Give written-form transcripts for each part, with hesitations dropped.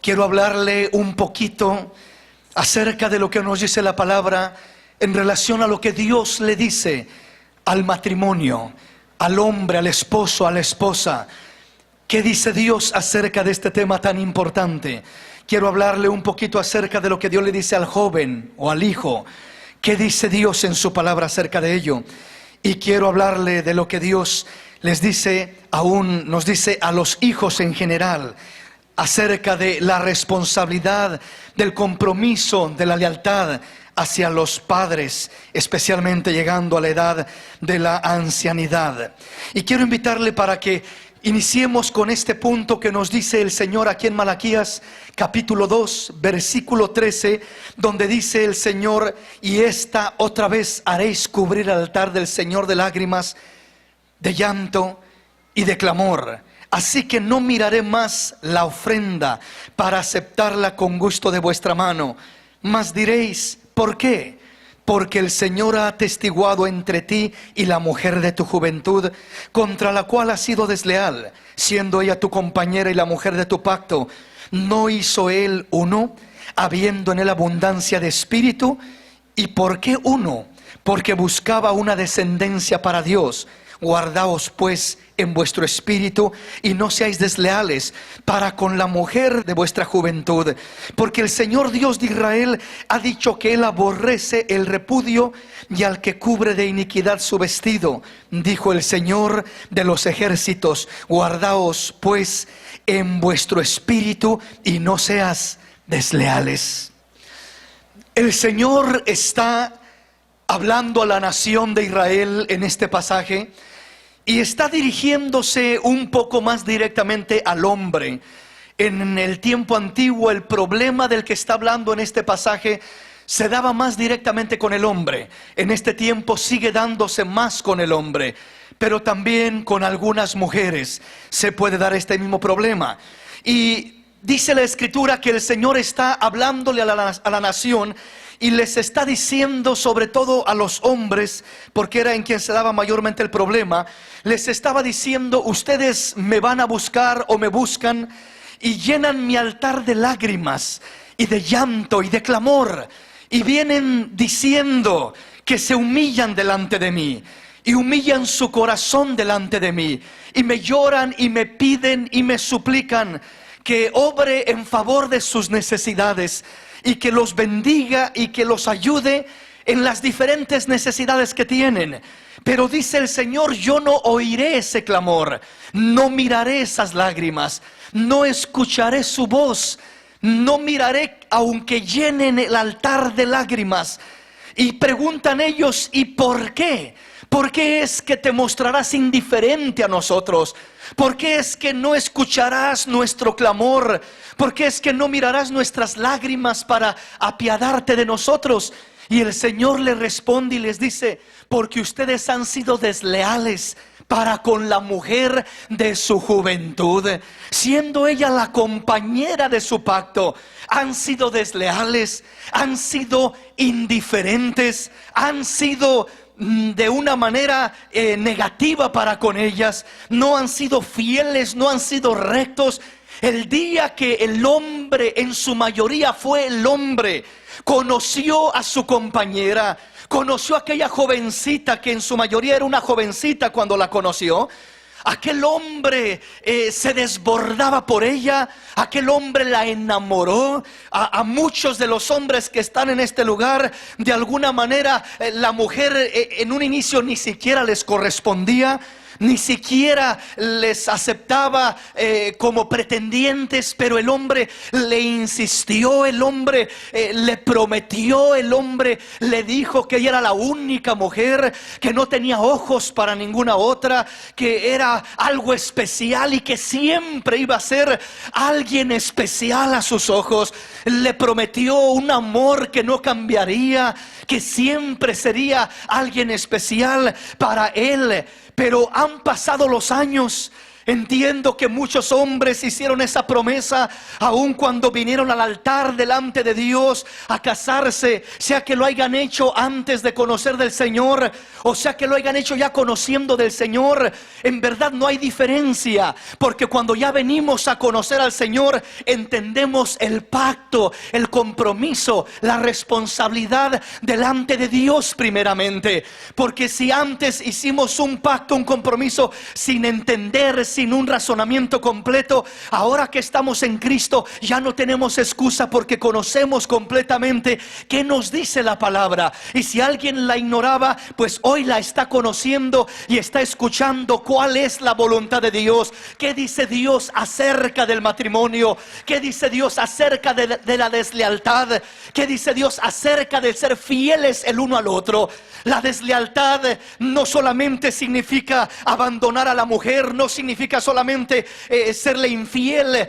quiero hablarle un poquito acerca de lo que nos dice la palabra en relación a lo que Dios le dice al matrimonio, al hombre, al esposo, a la esposa. ¿Qué dice Dios acerca de este tema tan importante? Quiero hablarle un poquito acerca de lo que Dios le dice al joven o al hijo. ¿Qué dice Dios en su palabra acerca de ello? Y quiero hablarle de lo que Dios les dice, nos dice a los hijos en general, acerca de la responsabilidad, del compromiso, de la lealtad hacia los padres, especialmente llegando a la edad de la ancianidad. Y quiero invitarle para que iniciemos con este punto que nos dice el Señor aquí en Malaquías capítulo 2, versículo 13, donde dice el Señor: y esta otra vez haréis cubrir el altar del Señor de lágrimas, de llanto y de clamor. Así que no miraré más la ofrenda para aceptarla con gusto de vuestra mano. Mas diréis: ¿por qué? Porque el Señor ha atestiguado entre ti y la mujer de tu juventud, contra la cual has sido desleal, siendo ella tu compañera y la mujer de tu pacto. ¿No hizo él uno, habiendo en él abundancia de espíritu? ¿Y por qué uno? Porque buscaba una descendencia para Dios. Guardaos pues en vuestro espíritu y no seáis desleales para con la mujer de vuestra juventud, porque el Señor Dios de Israel ha dicho que Él aborrece el repudio y al que cubre de iniquidad su vestido. Dijo el Señor de los ejércitos: guardaos pues en vuestro espíritu y no seas desleales. El Señor está hablando a la nación de Israel en este pasaje, y está dirigiéndose un poco más directamente al hombre. En el tiempo antiguo, el problema del que está hablando en este pasaje se daba más directamente con el hombre. En este tiempo sigue dándose más con el hombre, pero también con algunas mujeres se puede dar este mismo problema. Y dice la Escritura que el Señor está hablándole a la nación, y les está diciendo, sobre todo a los hombres, porque era en quien se daba mayormente el problema, les estaba diciendo: ustedes me van a buscar o me buscan y llenan mi altar de lágrimas y de llanto y de clamor, y vienen diciendo que se humillan delante de mí y humillan su corazón delante de mí, y me lloran y me piden y me suplican que obre en favor de sus necesidades y que los bendiga y que los ayude en las diferentes necesidades que tienen. Pero dice el Señor: yo no oiré ese clamor, no miraré esas lágrimas, no escucharé su voz, no miraré aunque llenen el altar de lágrimas. Y preguntan ellos: ¿y por qué? ¿Por qué es que te mostrarás indiferente a nosotros? ¿Por qué es que no escucharás nuestro clamor? ¿Por qué es que no mirarás nuestras lágrimas para apiadarte de nosotros? Y el Señor les responde y les dice: porque ustedes han sido desleales para con la mujer de su juventud, siendo ella la compañera de su pacto. Han sido desleales, han sido indiferentes, han sido de una manera negativa para con ellas, no han sido fieles, no han sido rectos. El día que el hombre, en su mayoría fue el hombre, conoció a su compañera, conoció a aquella jovencita, que en su mayoría era una jovencita cuando la conoció, aquel hombre se desbordaba por ella, aquel hombre la enamoró. A muchos de los hombres que están en este lugar, de alguna manera la mujer en un inicio ni siquiera les correspondía, ni siquiera les aceptaba como pretendientes, pero el hombre le insistió, el hombre le prometió, el hombre le dijo que ella era la única mujer, que no tenía ojos para ninguna otra, que era algo especial y que siempre iba a ser alguien especial a sus ojos. Le prometió un amor que no cambiaría, que siempre sería alguien especial para él. Pero han pasado los años, Entiendo que muchos hombres hicieron esa promesa aun cuando vinieron al altar delante de Dios a casarse, sea que lo hayan hecho antes de conocer del Señor, o sea que lo hayan hecho ya conociendo del Señor. En verdad no hay diferencia, porque cuando ya venimos a conocer al Señor, entendemos el pacto, el compromiso, la responsabilidad delante de Dios primeramente. Porque si antes hicimos un pacto, un compromiso sin entender, sin un razonamiento completo, ahora que estamos en Cristo ya no tenemos excusa, porque conocemos completamente qué nos dice la palabra. Y si alguien la ignoraba, pues hoy la está conociendo y está escuchando cuál es la voluntad de Dios. ¿Qué dice Dios acerca del matrimonio? ¿Qué dice Dios acerca de la deslealtad? ¿Qué dice Dios acerca de ser fieles el uno al otro? La deslealtad no solamente significa abandonar a la mujer, no significa solamente serle infiel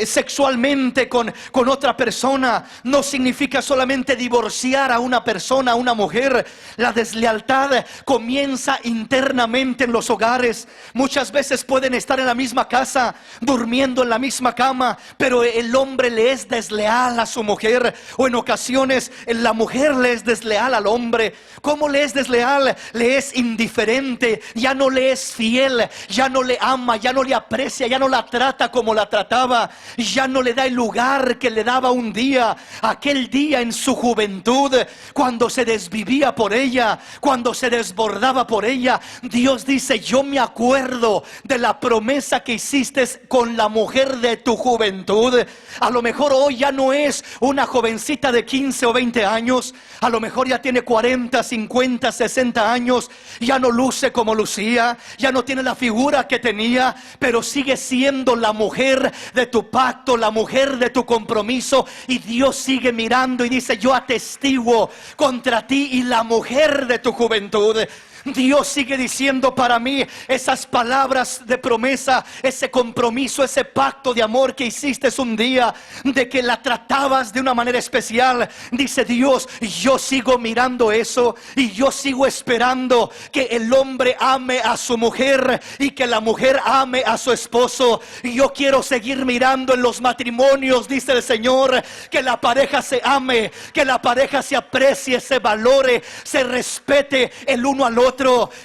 sexualmente con otra persona, no significa solamente divorciar a una persona, a una mujer. La deslealtad comienza internamente en los hogares. Muchas veces pueden estar en la misma casa, durmiendo en la misma cama, pero el hombre le es desleal a su mujer, o en ocasiones la mujer le es desleal al hombre. ¿Cómo le es desleal? Le es indiferente, ya no le es fiel, ya no le ama, ya no le aprecia, ya no la trata como la trataba, ya no le da el lugar que le daba un día, aquel día en su juventud, cuando se desvivía por ella, cuando se desbordaba por ella. Dios dice: yo me acuerdo de la promesa que hiciste con la mujer de tu juventud. A lo mejor hoy ya no es una jovencita de 15 o 20 años, a lo mejor ya tiene 40, 50, 60 años, ya no luce como lucía, ya no tiene la figura que tenía, pero sigue siendo la mujer de tu pacto, la mujer de tu compromiso. Y Dios sigue mirando y dice: yo atestiguo contra ti y la mujer de tu juventud. Dios sigue diciendo para mí esas palabras de promesa, ese compromiso, ese pacto de amor que hiciste un día, de que la tratabas de una manera especial. Dice Dios: yo sigo mirando eso, y yo sigo esperando que el hombre ame a su mujer y que la mujer ame a su esposo. Y yo quiero seguir mirando en los matrimonios, dice el Señor, que la pareja se ame, que la pareja se aprecie, se valore, se respete el uno al otro.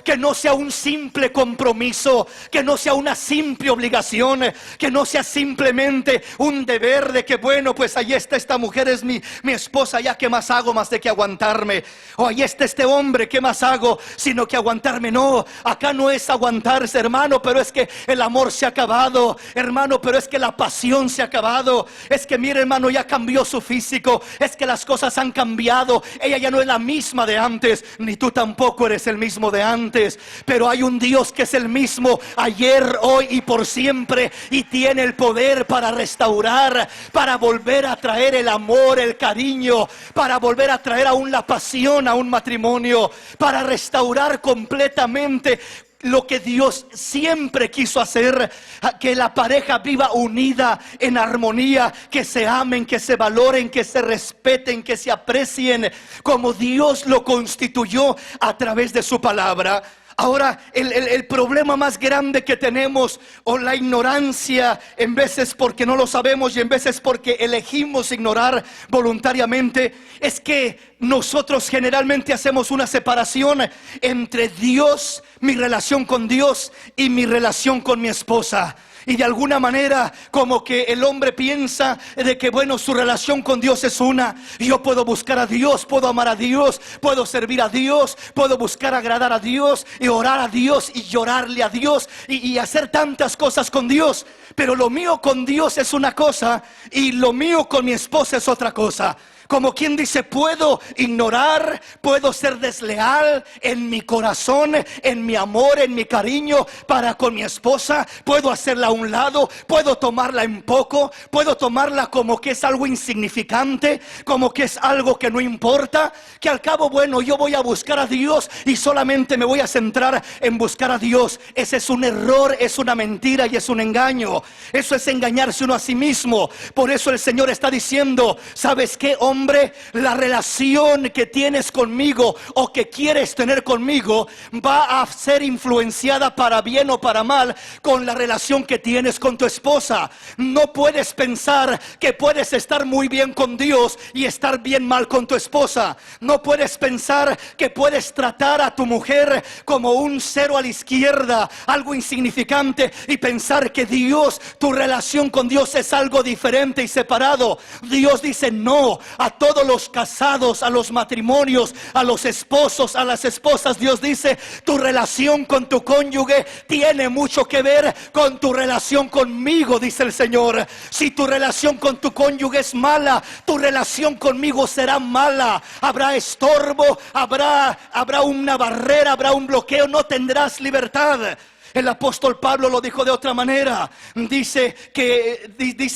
Que no sea un simple compromiso, que no sea una simple obligación, que no sea simplemente un deber de que bueno, pues ahí está esta mujer, es mi esposa, ya qué más hago más de que aguantarme, o ahí está este hombre, qué más hago sino que aguantarme. No, acá no es aguantarse, hermano, pero es que el amor se ha acabado, hermano, pero es que la pasión se ha acabado, es que mire, hermano, ya cambió su físico, es que las cosas han cambiado, ella ya no es la misma de antes, ni tú tampoco eres el mismo de antes, pero hay un Dios que es el mismo ayer, hoy y por siempre, y tiene el poder para restaurar, para volver a traer el amor, el cariño, para volver a traer aún la pasión a un matrimonio, para restaurar completamente lo que Dios siempre quiso hacer, que la pareja viva unida en armonía, que se amen, que se valoren, que se respeten, que se aprecien como Dios lo constituyó a través de su palabra. Ahora, el problema más grande que tenemos, o la ignorancia, en veces porque no lo sabemos y en veces porque elegimos ignorar voluntariamente, es que nosotros generalmente hacemos una separación entre Dios, mi relación con Dios, y mi relación con mi esposa. Y de alguna manera como que el hombre piensa de que bueno, su relación con Dios es una. Yo puedo buscar a Dios, puedo amar a Dios, puedo servir a Dios, puedo buscar agradar a Dios y orar a Dios y llorarle a Dios y hacer tantas cosas con Dios. Pero lo mío con Dios es una cosa y lo mío con mi esposa es otra cosa. Como quien dice, puedo ignorar, puedo ser desleal en mi corazón, en mi amor, en mi cariño para con mi esposa. Puedo hacerla a un lado, puedo tomarla en poco, puedo tomarla como que es algo insignificante, como que es algo que no importa, que al cabo, bueno, yo voy a buscar a Dios y solamente me voy a centrar en buscar a Dios. Ese es un error, es una mentira y es un engaño. Eso es engañarse uno a sí mismo. Por eso el Señor está diciendo, ¿sabes qué, hombre? hombre, la relación que tienes conmigo o que quieres tener conmigo va a ser influenciada para bien o para mal con la relación que tienes con tu esposa. No puedes pensar que puedes estar muy bien con Dios y estar bien mal con tu esposa. No puedes pensar que puedes tratar a tu mujer como un cero a la izquierda, algo insignificante, y pensar que Dios, tu relación con Dios es algo diferente y separado. Dios dice no a todos los casados, a los matrimonios, a los esposos, a las esposas. Dios dice, tu relación con tu cónyuge tiene mucho que ver con tu relación conmigo, dice el Señor. Si tu relación con tu cónyuge es mala, tu relación conmigo será mala. Habrá estorbo, habrá una barrera, habrá un bloqueo, no tendrás libertad. El apóstol Pablo lo dijo de otra manera. Dice,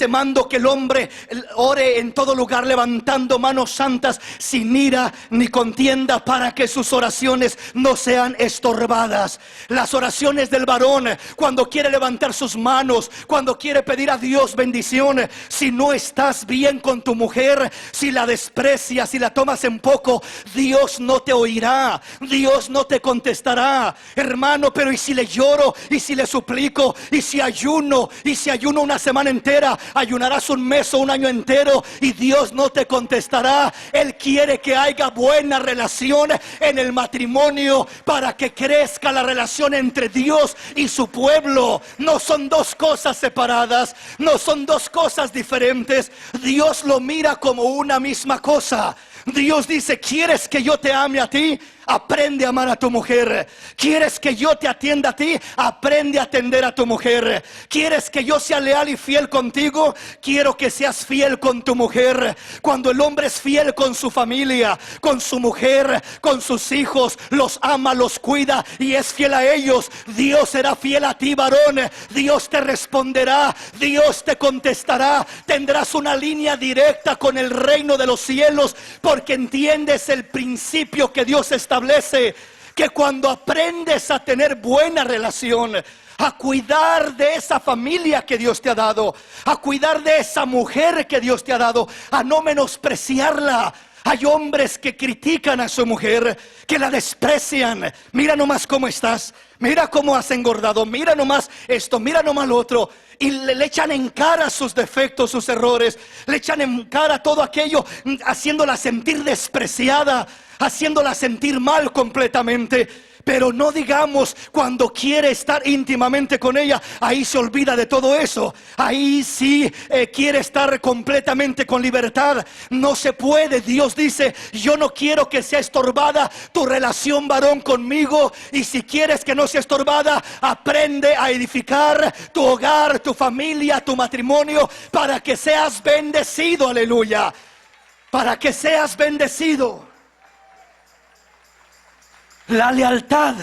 mando que el hombre ore en todo lugar levantando manos santas sin ira ni contienda, para que sus oraciones no sean estorbadas. Las oraciones del varón, cuando quiere levantar sus manos, cuando quiere pedir a Dios bendición, si no estás bien con tu mujer, si la desprecias, si la tomas en poco, Dios no te oirá, Dios no te contestará. Hermano, pero ¿y si le lloro? ¿Y si le suplico? ¿Y si ayuno? ¿Y si ayuno una semana entera? ¿Ayunarás un mes o un año entero y Dios no te contestará? Él quiere que haya buena relación en el matrimonio para que crezca la relación entre Dios y su pueblo. No son dos cosas separadas, no son dos cosas diferentes. Dios lo mira como una misma cosa. Dios dice, ¿quieres que yo te ame a ti? Aprende a amar a tu mujer. ¿Quieres que yo te atienda a ti? Aprende a atender a tu mujer. ¿Quieres que yo sea leal y fiel contigo? Quiero que seas fiel con tu mujer. Cuando el hombre es fiel con su familia, con su mujer, con sus hijos, los ama, los cuida y es fiel a ellos, Dios será fiel a ti, varón. Dios te responderá, Dios te contestará. Tendrás una línea directa con el reino de los cielos, porque entiendes el principio que Dios establece, que cuando aprendes a tener buena relación, a cuidar de esa familia que Dios te ha dado, a cuidar de esa mujer que Dios te ha dado, a no menospreciarla. Hay hombres que critican a su mujer, que la desprecian. Mira nomás cómo estás, mira cómo has engordado, mira nomás esto, mira nomás lo otro. Y le echan en cara sus defectos, sus errores. Le echan en cara todo aquello, haciéndola sentir despreciada, haciéndola sentir mal completamente. Pero no digamos, cuando quiere estar íntimamente con ella, ahí se olvida de todo eso. Ahí sí quiere estar completamente con libertad. No se puede. Dios dice, yo no quiero que sea estorbada tu relación, varón, conmigo. Y si quieres que no sea estorbada, aprende a edificar tu hogar, tu familia, tu matrimonio, para que seas bendecido. Aleluya. Para que seas bendecido. La lealtad,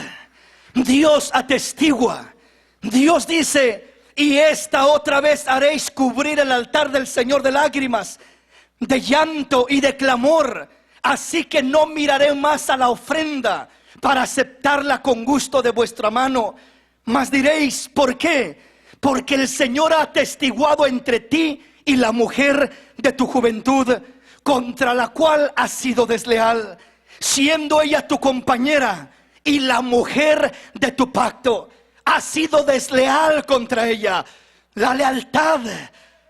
Dios atestigua. Dios dice, y esta otra vez haréis cubrir el altar del Señor de lágrimas, de llanto y de clamor. Así que no miraré más a la ofrenda para aceptarla con gusto de vuestra mano. Mas diréis, ¿por qué? Porque el Señor ha atestiguado entre ti y la mujer de tu juventud, contra la cual has sido desleal, siendo ella tu compañera y la mujer de tu pacto. Has sido desleal contra ella. La lealtad,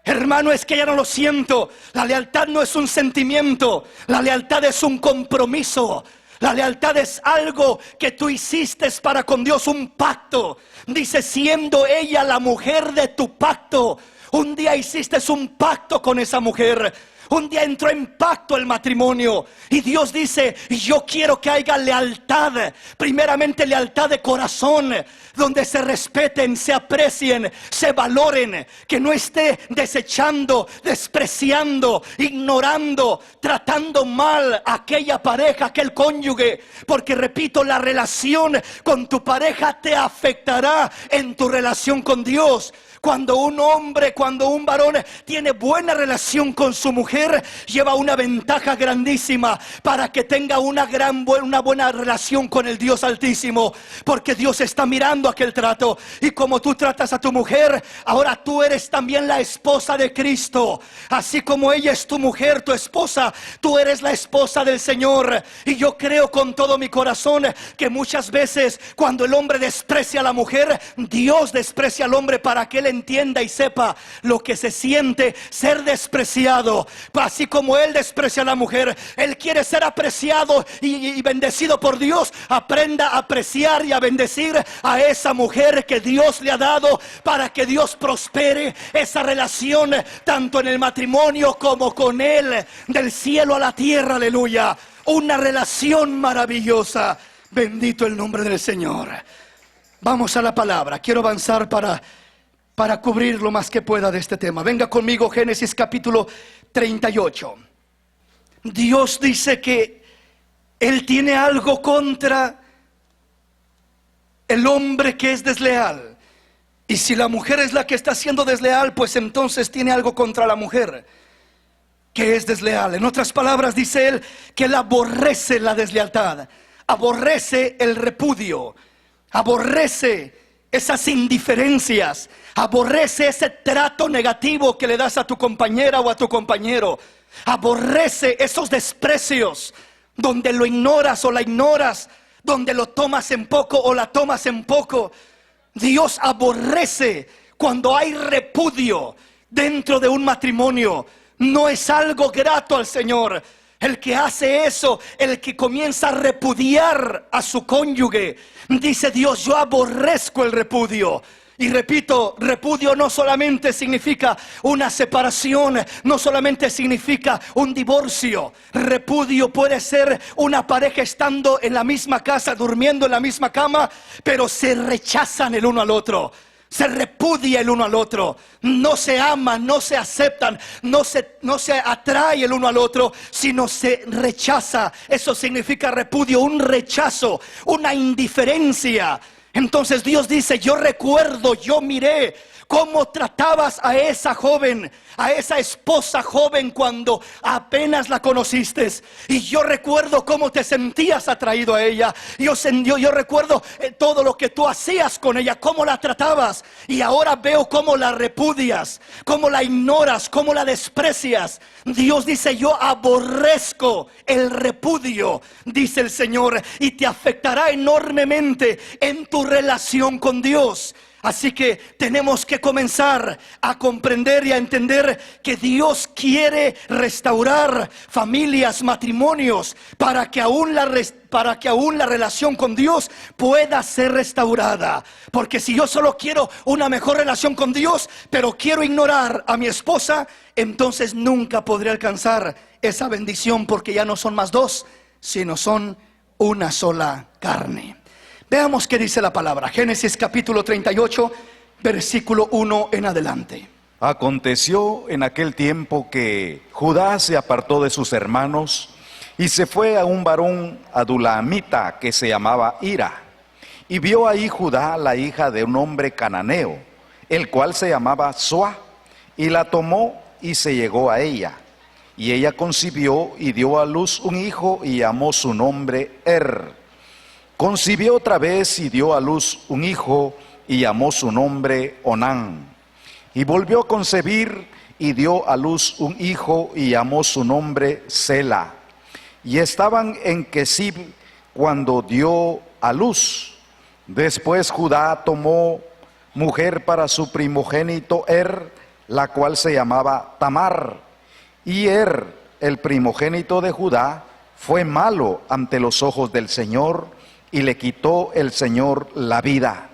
hermano, es que ya no lo siento. La lealtad no es un sentimiento. La lealtad es un compromiso. La lealtad es algo que tú hiciste para con Dios, un pacto. Dice, siendo ella la mujer de tu pacto. Un día hiciste un pacto con esa mujer. Un día entró en pacto el matrimonio. Y Dios dice, yo quiero que haya lealtad. Primeramente lealtad de corazón, donde se respeten, se aprecien, se valoren. Que no esté desechando, despreciando, ignorando, tratando mal a aquella pareja, aquel cónyuge. Porque repito, la relación con tu pareja te afectará en tu relación con Dios. Cuando un hombre, cuando un varón tiene buena relación con su mujer, lleva una ventaja grandísima para que tenga una buena relación con el Dios Altísimo, porque Dios está mirando aquel trato. Y como tú tratas a tu mujer, ahora tú eres también la esposa de Cristo. Así como ella es tu mujer, tu esposa, tú eres la esposa del Señor. Y yo creo con todo mi corazón que muchas veces cuando el hombre desprecia a la mujer, Dios desprecia al hombre para que él entienda y sepa lo que se siente ser despreciado. Así como él desprecia a la mujer, él quiere ser apreciado y bendecido por Dios. Aprenda a apreciar y a bendecir a esa mujer que Dios le ha dado, para que Dios prospere esa relación tanto en el matrimonio como con él, del cielo a la tierra. Aleluya, una relación maravillosa. Bendito el nombre del Señor. Vamos a la palabra. Quiero avanzar para cubrir lo más que pueda de este tema. Venga conmigo, Génesis capítulo 38. Dios dice que Él tiene algo contra el hombre que es desleal. Y si la mujer es la que está siendo desleal, pues entonces tiene algo contra la mujer que es desleal. En otras palabras, dice Él que Él aborrece la deslealtad, aborrece el repudio, aborrece esas indiferencias, aborrece ese trato negativo que le das a tu compañera o a tu compañero, aborrece esos desprecios donde lo ignoras o la ignoras, donde lo tomas en poco o la tomas en poco. Dios aborrece cuando hay repudio dentro de un matrimonio. No es algo grato al Señor. El que hace eso, el que comienza a repudiar a su cónyuge, dice Dios, yo aborrezco el repudio. Y repito, repudio no solamente significa una separación, no solamente significa un divorcio. Repudio puede ser una pareja estando en la misma casa, durmiendo en la misma cama, pero se rechazan el uno al otro. Se repudia el uno al otro, no se aman, no se aceptan, no se atrae el uno al otro, sino se rechaza. Eso significa repudio, un rechazo, una indiferencia. Entonces Dios dice, yo recuerdo, yo miré cómo tratabas a esa joven, a esa esposa joven cuando apenas la conociste. Y yo recuerdo cómo te sentías atraído a ella. Yo recuerdo todo lo que tú hacías con ella, cómo la tratabas. Y ahora veo cómo la repudias, cómo la ignoras, cómo la desprecias. Dios dice, yo aborrezco el repudio, dice el Señor, y te afectará enormemente en tu relación con Dios. Así que tenemos que comenzar a comprender y a entender que Dios quiere restaurar familias, matrimonios, para que aún la relación con Dios pueda ser restaurada. Porque si yo solo quiero una mejor relación con Dios, pero quiero ignorar a mi esposa, entonces nunca podré alcanzar esa bendición, porque ya no son más dos, sino son una sola carne. Veamos qué dice la palabra. Génesis capítulo 38, versículo 1 en adelante. Aconteció en aquel tiempo que Judá se apartó de sus hermanos y se fue a un varón adulamita que se llamaba Hira. Y vio ahí Judá la hija de un hombre cananeo, el cual se llamaba Zoá, y la tomó y se llegó a ella. Y ella concibió y dio a luz un hijo y llamó su nombre Concibió otra vez y dio a luz un hijo y llamó su nombre Onán. Y volvió a concebir y dio a luz un hijo y llamó su nombre Sela. Y estaban en Quesib cuando dio a luz. Después Judá tomó mujer para su primogénito la cual se llamaba Tamar. Y el primogénito de Judá, fue malo ante los ojos del Señor, y le quitó el Señor la vida.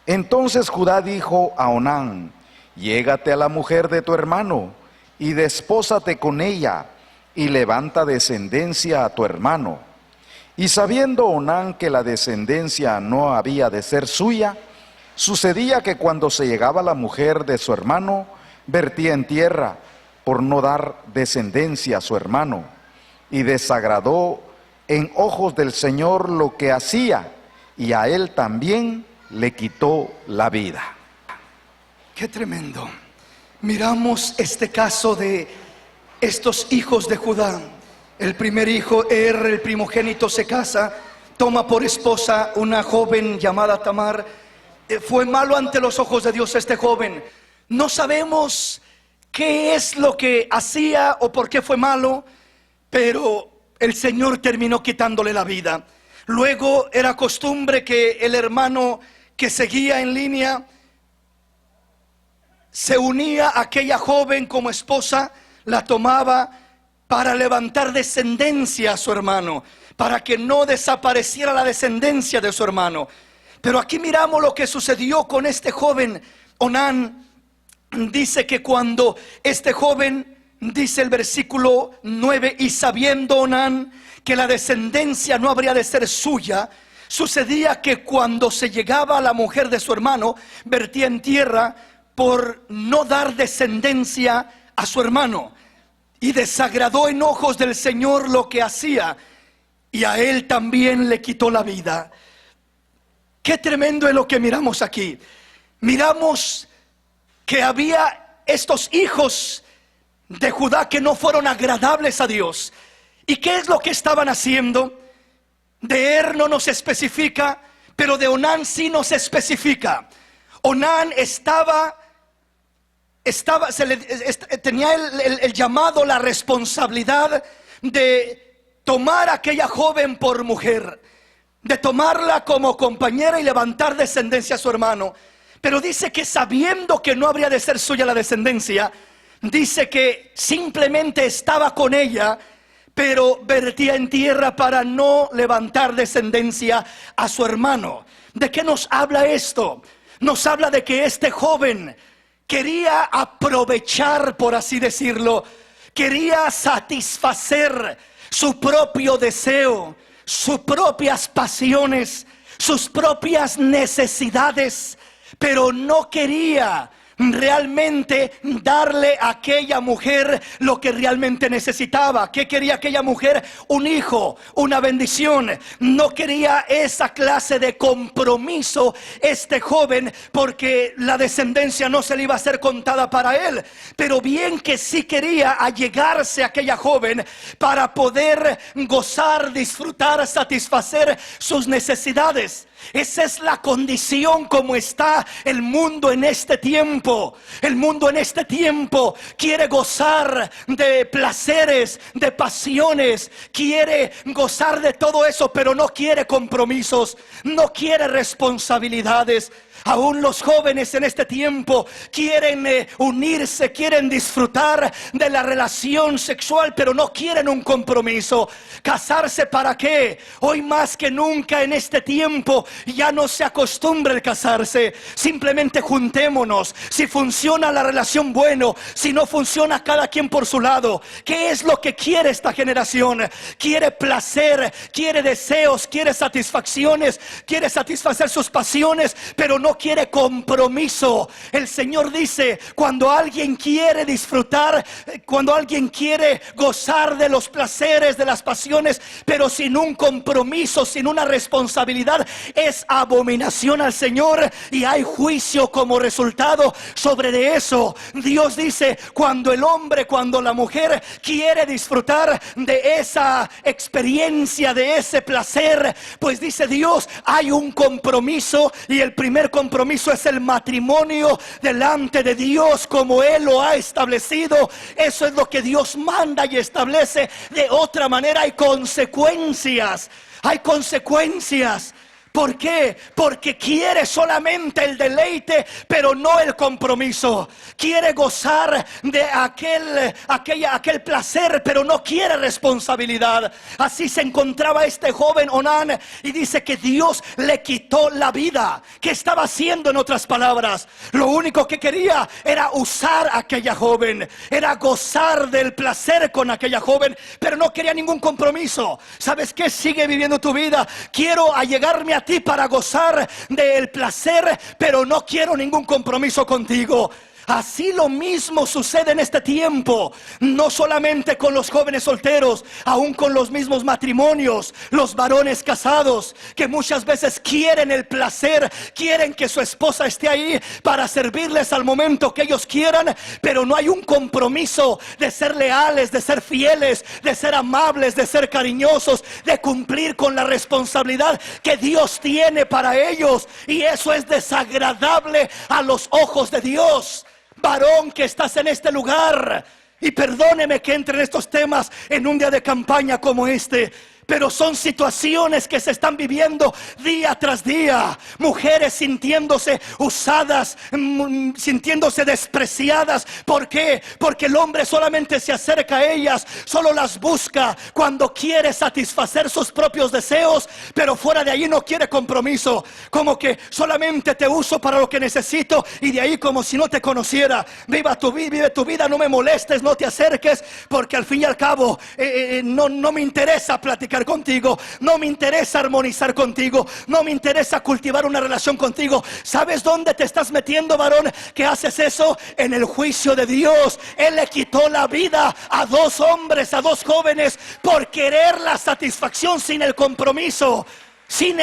Entonces Judá dijo a Onán, llégate a la mujer de tu hermano, y despósate con ella, y levanta descendencia a tu hermano. Y sabiendo Onán que la descendencia no había de ser suya, sucedía que cuando se llegaba la mujer de su hermano, vertía en tierra, por no dar descendencia a su hermano, y desagradó en ojos del Señor lo que hacía, y a él también le quitó la vida. Qué tremendo. Miramos este caso de estos hijos de Judá. El primer hijo, el primogénito, se casa, toma por esposa una joven llamada Tamar. Fue malo ante los ojos de Dios este joven. No sabemos qué es lo que hacía o por qué fue malo, pero el Señor terminó quitándole la vida. Luego era costumbre que el hermano que seguía en línea se unía a aquella joven como esposa, la tomaba para levantar descendencia a su hermano, para que no desapareciera la descendencia de su hermano. Pero aquí miramos lo que sucedió con este joven Onán. Dice que cuando este joven, dice el versículo 9, y sabiendo Onán que la descendencia no habría de ser suya, sucedía que cuando se llegaba a la mujer de su hermano, vertía en tierra por no dar descendencia a su hermano. Y desagradó en ojos del Señor lo que hacía, y a él también le quitó la vida. Qué tremendo es lo que miramos aquí. Miramos que había estos hijos de Judá que no fueron agradables a Dios. ¿Y qué es lo que estaban haciendo? De no nos especifica, pero de Onán sí nos especifica. Onán tenía el llamado, la responsabilidad de tomar a aquella joven por mujer, de tomarla como compañera y levantar descendencia a su hermano. Pero dice que sabiendo que no habría de ser suya la descendencia, dice que simplemente estaba con ella, pero vertía en tierra para no levantar descendencia a su hermano. ¿De qué nos habla esto? Nos habla de que este joven quería aprovechar, por así decirlo, quería satisfacer su propio deseo, sus propias pasiones, sus propias necesidades, pero no quería realmente darle a aquella mujer lo que realmente necesitaba. ¿Qué quería aquella mujer? Un hijo, una bendición. No quería esa clase de compromiso este joven, porque la descendencia no se le iba a ser contada para él. Pero bien que sí quería allegarse a aquella joven para poder gozar, disfrutar, satisfacer sus necesidades. Esa es la condición como está el mundo en este tiempo. El mundo en este tiempo quiere gozar de placeres, de pasiones, quiere gozar de todo eso, pero no quiere compromisos, no quiere responsabilidades. Aún los jóvenes en este tiempo quieren unirse, quieren disfrutar de la relación sexual, pero no quieren un compromiso. ¿Casarse para qué? Hoy más que nunca en este tiempo ya no se acostumbra el casarse. Simplemente juntémonos. Si funciona la relación, bueno. Si no funciona, cada quien por su lado. ¿Qué es lo que quiere esta generación? Quiere placer, quiere deseos, quiere satisfacciones, quiere satisfacer sus pasiones, pero no quiere compromiso. El Señor dice, cuando alguien quiere disfrutar, cuando alguien quiere gozar de los placeres, de las pasiones, pero sin un compromiso, sin una responsabilidad, es abominación al Señor y hay juicio como resultado sobre de eso. Dios dice, cuando el hombre, cuando la mujer quiere disfrutar de esa experiencia, de ese placer, pues dice Dios, hay un compromiso, y el primer compromiso es el matrimonio delante de Dios como Él lo ha establecido. Eso es lo que Dios manda y establece. De otra manera hay consecuencias. Hay consecuencias. ¿Por qué? Porque quiere solamente el deleite, pero no el compromiso. Quiere gozar de aquel placer, pero no quiere responsabilidad. Así se encontraba este joven Onán, y dice que Dios le quitó la vida. ¿Qué estaba haciendo, en otras palabras? Lo único que quería era usar a aquella joven, era gozar del placer con aquella joven, pero no quería ningún compromiso. ¿Sabes qué? Sigue viviendo tu vida. Quiero allegarme a ti para gozar del placer, pero no quiero ningún compromiso contigo. Así lo mismo sucede en este tiempo, no solamente con los jóvenes solteros, aún con los mismos matrimonios, los varones casados, que muchas veces quieren el placer, quieren que su esposa esté ahí para servirles al momento que ellos quieran, pero no hay un compromiso de ser leales, de ser fieles, de ser amables, de ser cariñosos, de cumplir con la responsabilidad que Dios tiene para ellos, y eso es desagradable a los ojos de Dios. Varón que estás en este lugar, y perdóneme que entre en estos temas en un día de campaña como este, pero son situaciones que se están viviendo día tras día. Mujeres sintiéndose usadas, sintiéndose despreciadas. ¿Por qué? Porque el hombre solamente se acerca a ellas, solo las busca cuando quiere satisfacer sus propios deseos, pero fuera de ahí no quiere compromiso. Como que solamente te uso para lo que necesito, y de ahí como si no te conociera. Vive tu vida, no me molestes, no te acerques, porque al fin y al cabo no me interesa platicar contigo, no me interesa armonizar contigo, no me interesa cultivar una relación contigo. ¿Sabes dónde te estás metiendo, varón, que haces eso? En el juicio de Dios. Él le quitó la vida a dos hombres, a dos jóvenes, por querer la satisfacción sin el compromiso, sin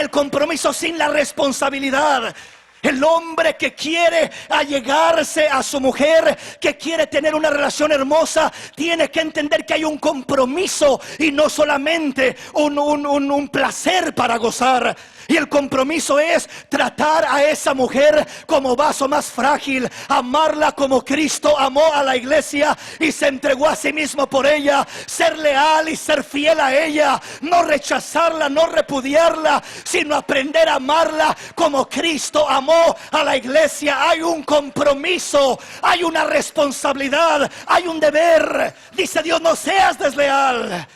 la responsabilidad. El hombre que quiere allegarse a su mujer, que quiere tener una relación hermosa, tiene que entender que hay un compromiso y no solamente un placer para gozar. Y el compromiso es tratar a esa mujer como vaso más frágil, amarla como Cristo amó a la iglesia y se entregó a sí mismo por ella, ser leal y ser fiel a ella, no rechazarla, no repudiarla, sino aprender a amarla como Cristo amó a la iglesia. Hay un compromiso, hay una responsabilidad, hay un deber. Dice Dios: no seas desleal,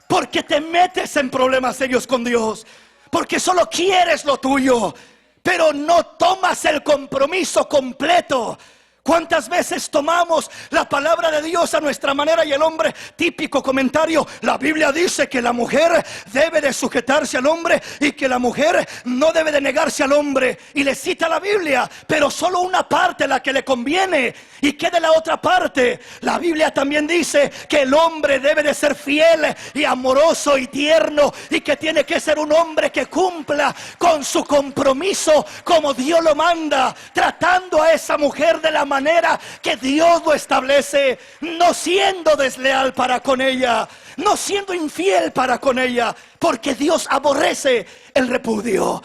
porque te metes en problemas serios con Dios, porque solo quieres lo tuyo, pero no tomas el compromiso completo. ¿Cuántas veces tomamos la palabra de Dios a nuestra manera y el hombre, típico comentario: la Biblia dice que la mujer debe de sujetarse al hombre y que la mujer no debe de negarse al hombre, y le cita la Biblia, pero solo una parte, la que le conviene, y queda la otra parte. La Biblia también dice que el hombre debe de ser fiel y amoroso y tierno, y que tiene que ser un hombre que cumpla con su compromiso como Dios lo manda, tratando a esa mujer de la manera que Dios lo establece, no siendo desleal para con ella, no siendo infiel para con ella, porque Dios aborrece el repudio.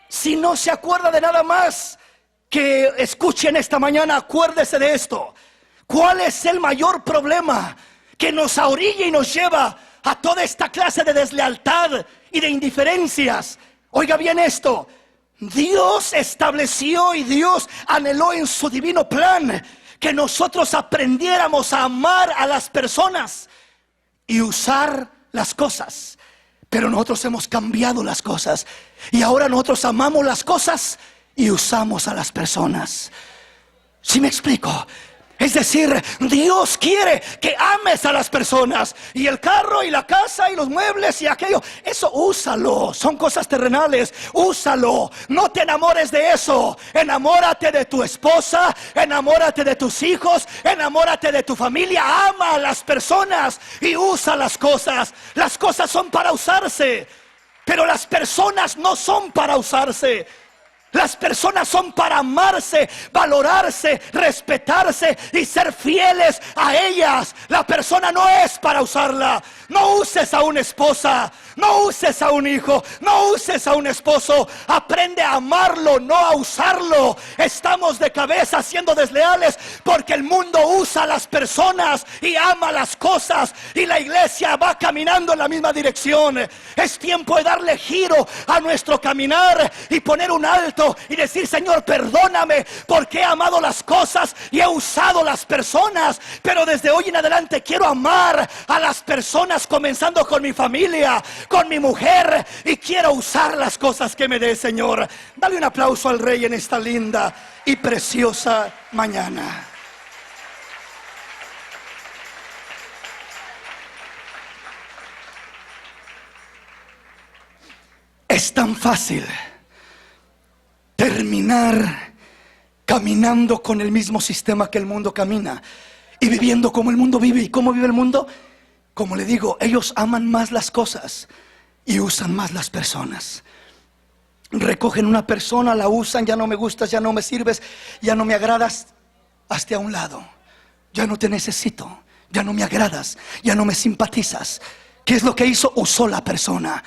Si no se acuerda de nada más que escuchen esta mañana, acuérdese de esto. ¿Cuál es el mayor problema que nos orilla y nos lleva a toda esta clase de deslealtad y de indiferencias? Oiga bien esto: Dios estableció y Dios anheló en su divino plan que nosotros aprendiéramos a amar a las personas y usar las cosas. Pero nosotros hemos cambiado las cosas, y ahora nosotros amamos las cosas y usamos a las personas. ¿Sí me explico? Es decir, Dios quiere que ames a las personas, y el carro y la casa y los muebles y aquello, eso úsalo, son cosas terrenales, úsalo, no te enamores de eso. Enamórate de tu esposa, enamórate de tus hijos, enamórate de tu familia, ama a las personas y usa las cosas. Las cosas son para usarse, pero las personas no son para usarse. Las personas son para amarse, valorarse, respetarse y ser fieles a ellas. La persona no es para usarla. No uses a una esposa, no uses a un hijo, no uses a un esposo. Aprende a amarlo, no a usarlo. Estamos de cabeza siendo desleales porque el mundo usa a las personas y ama las cosas, y la iglesia va caminando en la misma dirección. Es tiempo de darle giro a nuestro caminar y poner un alto y decir: Señor, perdóname porque he amado las cosas y he usado las personas, pero desde hoy en adelante quiero amar a las personas, comenzando con mi familia, con mi mujer, y quiero usar las cosas que me dé, Señor. Dale un aplauso al Rey en esta linda y preciosa mañana. Es tan fácil terminar caminando con el mismo sistema que el mundo camina y viviendo como el mundo vive. ¿Y cómo vive el mundo? Como le digo, ellos aman más las cosas y usan más las personas. Recogen una persona, la usan, ya no me gustas, ya no me sirves, ya no me agradas, hazte a un lado, ya no te necesito, ya no me agradas, ya no me simpatizas. ¿Qué es lo que hizo? Usó la persona.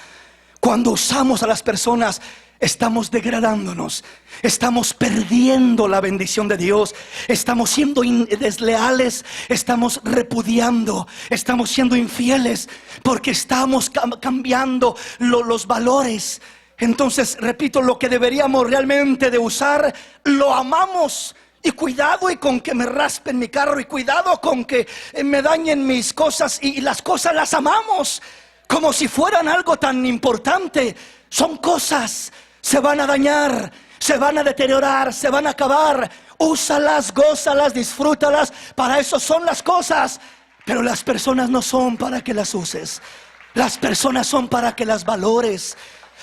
Cuando usamos a las personas, estamos degradándonos, estamos perdiendo la bendición de Dios, estamos siendo desleales, estamos repudiando, estamos siendo infieles, porque estamos cambiando los valores. Entonces, repito, lo que deberíamos realmente de usar, lo amamos. Y cuidado y con que me raspen mi carro, y cuidado con que me dañen mis cosas, y las cosas las amamos como si fueran algo tan importante. Son cosas, se van a dañar, se van a deteriorar, se van a acabar. Úsalas, gózalas, disfrútalas, para eso son las cosas. Pero las personas no son para que las uses. Las personas son para que las valores.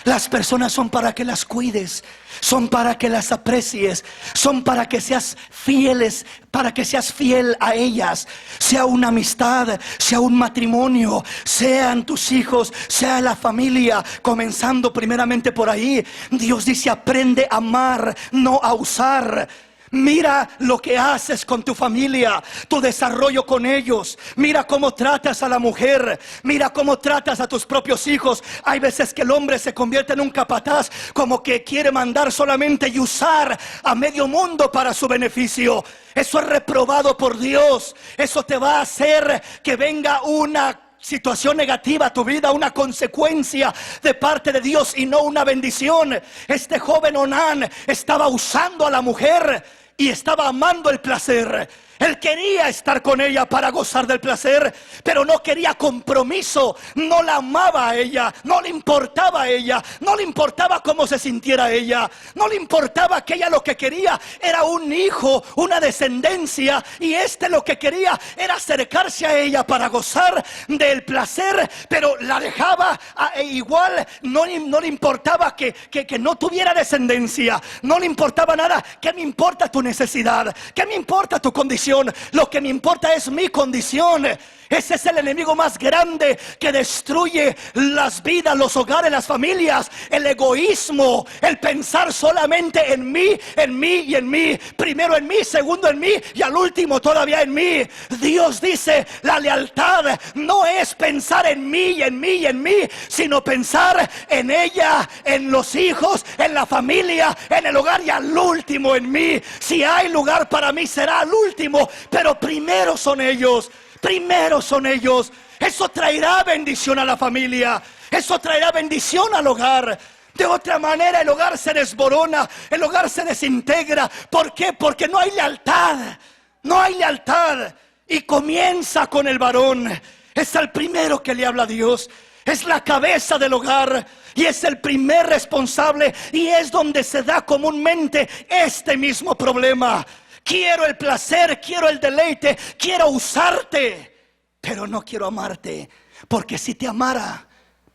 Las personas son para que las cuides, son para que las aprecies, son para que seas fieles, para que seas fiel a ellas. Sea una amistad, sea un matrimonio, sean tus hijos, sea la familia, comenzando primeramente por ahí. Dios dice: aprende a amar, no a usar. Mira lo que haces con tu familia, tu desarrollo con ellos. Mira cómo tratas a la mujer, mira cómo tratas a tus propios hijos. Hay veces que el hombre se convierte en un capataz, como que quiere mandar solamente y usar a medio mundo para su beneficio. Eso es reprobado por Dios. Eso te va a hacer que venga una situación negativa a tu vida, una consecuencia de parte de Dios y no una bendición. Este joven Onán estaba usando a la mujer y estaba amando el placer. Él quería estar con ella para gozar del placer, pero no quería compromiso. No la amaba a ella, no le importaba a ella, no le importaba cómo se sintiera ella, no le importaba que ella lo que quería era un hijo, una descendencia, y lo que quería era acercarse a ella para gozar del placer, pero la dejaba igual. No le importaba que no tuviera descendencia, no le importaba nada. ¿Qué me importa tu necesidad? ¿Qué me importa tu condición? Lo que me importa es mi condición. Ese es el enemigo más grande que destruye las vidas, los hogares, las familias. El egoísmo, el pensar solamente en mí y en mí. Primero en mí, segundo en mí y al último todavía en mí. Dios dice: la lealtad no es pensar en mí y en mí y en mí, sino pensar en ella, en los hijos, en la familia, en el hogar y al último en mí. Si hay lugar para mí, será al último, pero primero son ellos. Primero son ellos. Eso traerá bendición a la familia. Eso traerá bendición al hogar. De otra manera el hogar se desborona, el hogar se desintegra. ¿Por qué? Porque no hay lealtad. No hay lealtad. Y comienza con el varón. Es el primero que le habla a Dios. Es la cabeza del hogar y es el primer responsable, y es donde se da comúnmente este mismo problema. Quiero el placer, quiero el deleite, quiero usarte, pero no quiero amarte. Porque si te amara,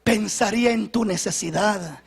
pensaría en tu necesidad,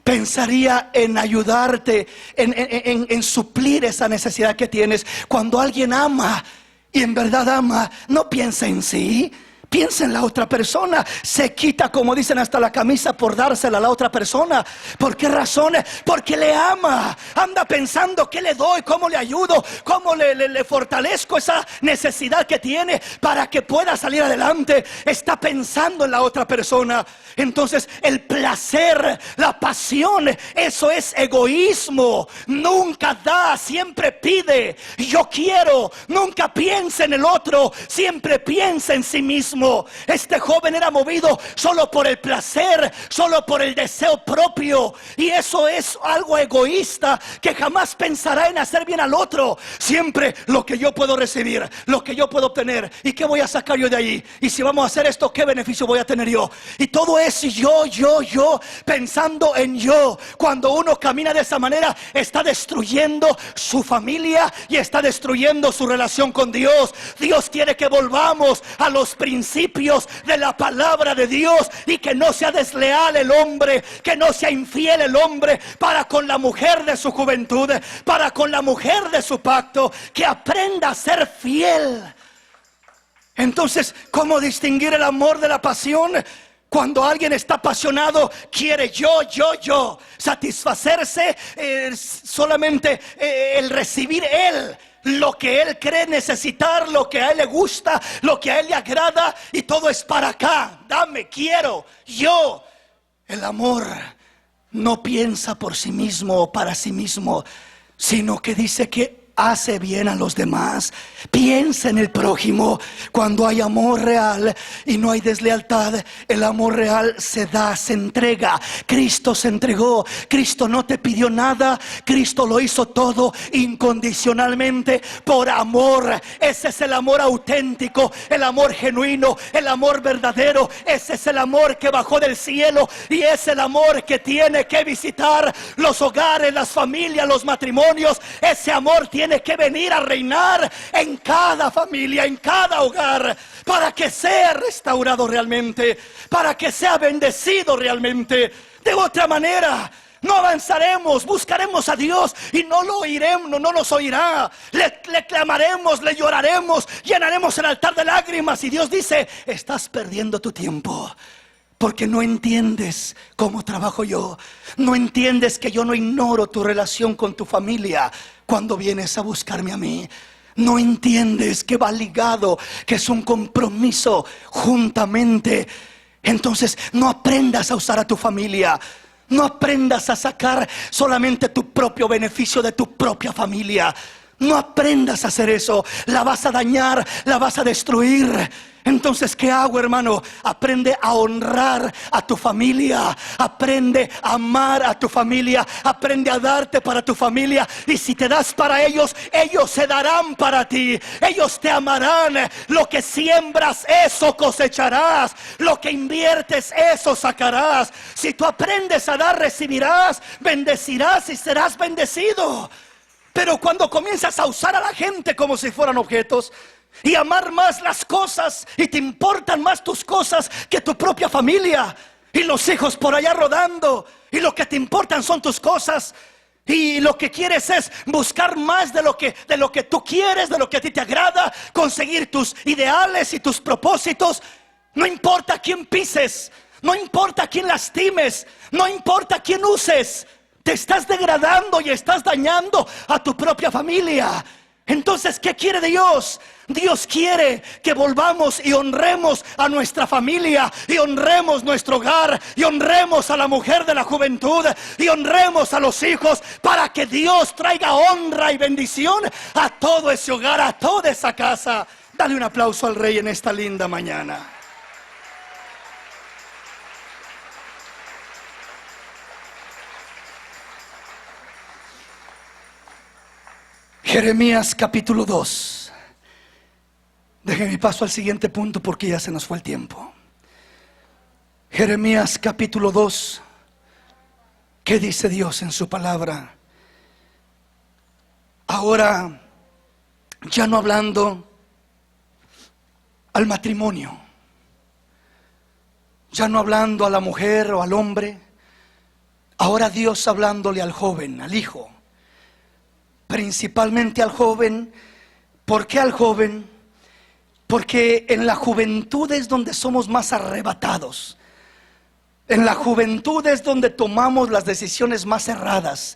pensaría en ayudarte, en suplir esa necesidad que tienes. Cuando alguien ama y en verdad ama, no piensa en sí, piensa en la otra persona. Se quita, como dicen, hasta la camisa por dársela a la otra persona. ¿Por qué razón? Porque le ama. Anda pensando: ¿qué le doy? ¿Cómo le ayudo? ¿Cómo le fortalezco esa necesidad que tiene para que pueda salir adelante? Está pensando en la otra persona. Entonces el placer, la pasión, eso es egoísmo. Nunca da, siempre pide. Yo quiero. Nunca piensa en el otro, siempre piensa en sí mismo. Este joven era movido solo por el placer, solo por el deseo propio, y eso es algo egoísta, que jamás pensará en hacer bien al otro. Siempre lo que yo puedo recibir, lo que yo puedo obtener, y qué voy a sacar yo de ahí, y si vamos a hacer esto, qué beneficio voy a tener yo. Y todo es yo, pensando en yo. Cuando uno camina de esa manera, está destruyendo su familia y está destruyendo su relación con Dios. Dios quiere que volvamos a los principios principios de la palabra de Dios, y que no sea desleal el hombre, que no sea infiel el hombre para con la mujer de su juventud, para con la mujer de su pacto, que aprenda a ser fiel. Entonces, ¿cómo distinguir el amor de la pasión? Cuando alguien está apasionado, quiere yo, satisfacerse, solamente el recibir él lo que él cree necesitar, lo que a él le gusta, lo que a él le agrada, y todo es para acá, dame, quiero, yo. El amor no piensa por sí mismo o para sí mismo, sino que dice que hace bien a los demás, piensa en el prójimo. Cuando hay amor real y no hay deslealtad, el amor real se da, se entrega. Cristo se entregó, Cristo no te pidió nada, Cristo lo hizo todo incondicionalmente por amor. Ese es el amor auténtico, el amor genuino, el amor verdadero. Ese es el amor que bajó del cielo, y es el amor que tiene que visitar los hogares, las familias, los matrimonios. Ese amor tiene que venir a reinar en cada familia, en cada hogar, para que sea restaurado realmente, para que sea bendecido realmente. De otra manera no avanzaremos. Buscaremos a Dios y no lo oiremos, no nos oirá. Le clamaremos, le lloraremos, llenaremos el altar de lágrimas, y Dios dice: estás perdiendo tu tiempo, porque no entiendes cómo trabajo yo. No entiendes que yo no ignoro tu relación con tu familia cuando vienes a buscarme a mí. No entiendes que va ligado, que es un compromiso juntamente. Entonces no aprendas a usar a tu familia. No aprendas a sacar solamente tu propio beneficio de tu propia familia. No aprendas a hacer eso. La vas a dañar, la vas a destruir. Entonces, ¿qué hago, hermano? Aprende a honrar a tu familia. Aprende a amar a tu familia. Aprende a darte para tu familia. Y si te das para ellos, ellos se darán para ti. Ellos te amarán. Lo que siembras, eso cosecharás. Lo que inviertes, eso sacarás. Si tú aprendes a dar, recibirás. Bendecirás y serás bendecido. Pero cuando comienzas a usar a la gente como si fueran objetos, y amar más las cosas, y te importan más tus cosas que tu propia familia, y los hijos por allá rodando, y lo que te importan son tus cosas, y lo que quieres es buscar más de lo que tú quieres, de lo que a ti te agrada, conseguir tus ideales y tus propósitos. No importa a quién pises, no importa a quién lastimes, no importa a quién uses, te estás degradando y estás dañando a tu propia familia. Entonces, ¿qué quiere Dios? Dios quiere que volvamos y honremos a nuestra familia, y honremos nuestro hogar, y honremos a la mujer de la juventud, y honremos a los hijos, para que Dios traiga honra y bendición a todo ese hogar, a toda esa casa. Dale un aplauso al Rey en esta linda mañana. Jeremías capítulo 2. Déjenme paso al siguiente punto porque ya se nos fue el tiempo. Jeremías capítulo 2. ¿Qué dice Dios en su palabra? Ahora, ya no hablando al matrimonio, ya no hablando a la mujer o al hombre, ahora Dios hablándole al joven, al hijo. Principalmente al joven. ¿Por qué al joven? Porque en la juventud es donde somos más arrebatados. En la juventud es donde tomamos las decisiones más erradas.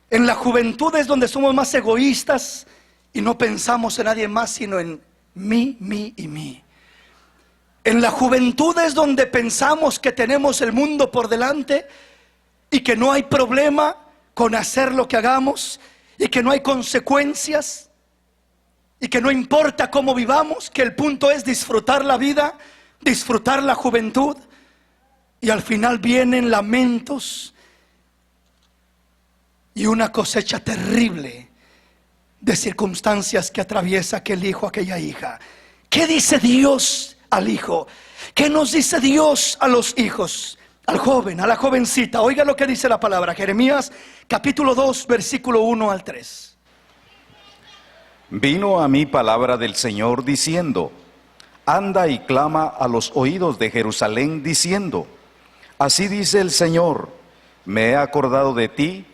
En la juventud es donde somos más egoístas y no pensamos en nadie más sino en mí, mí y mí. En la juventud es donde pensamos que tenemos el mundo por delante y que no hay problema con hacer lo que hagamos, y que no hay consecuencias, y que no importa cómo vivamos, que el punto es disfrutar la vida, disfrutar la juventud. Y al final vienen lamentos y una cosecha terrible de circunstancias que atraviesa aquel hijo, aquella hija. ¿Qué dice Dios al hijo? ¿Qué nos dice Dios a los hijos? Al joven, a la jovencita. Oiga lo que dice la palabra. Jeremías capítulo 2 versículo 1 al 3. Vino a mí palabra del Señor diciendo: anda y clama a los oídos de Jerusalén diciendo: así dice el Señor, me he acordado de ti,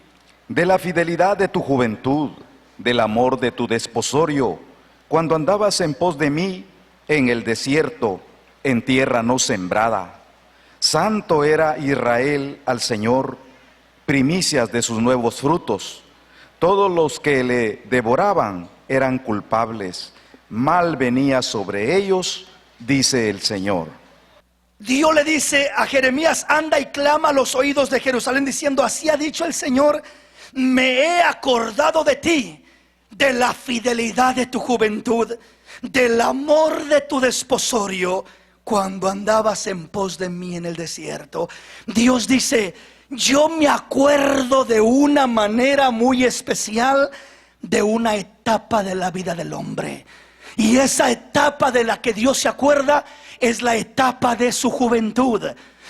de la fidelidad de tu juventud, del amor de tu desposorio, cuando andabas en pos de mí en el desierto, en tierra no sembrada. Santo era Israel al Señor, primicias de sus nuevos frutos. Todos los que le devoraban eran culpables. Mal venía sobre ellos, dice el Señor. Dios le dice a Jeremías: anda y clama a los oídos de Jerusalén diciendo: así ha dicho el Señor, me he acordado de ti, de la fidelidad de tu juventud, del amor de tu desposorio, cuando andabas en pos de mí en el desierto. Dios dice: yo me acuerdo de una manera muy especial de una etapa de la vida del hombre. Y esa etapa de la que Dios se acuerda es la etapa de su juventud.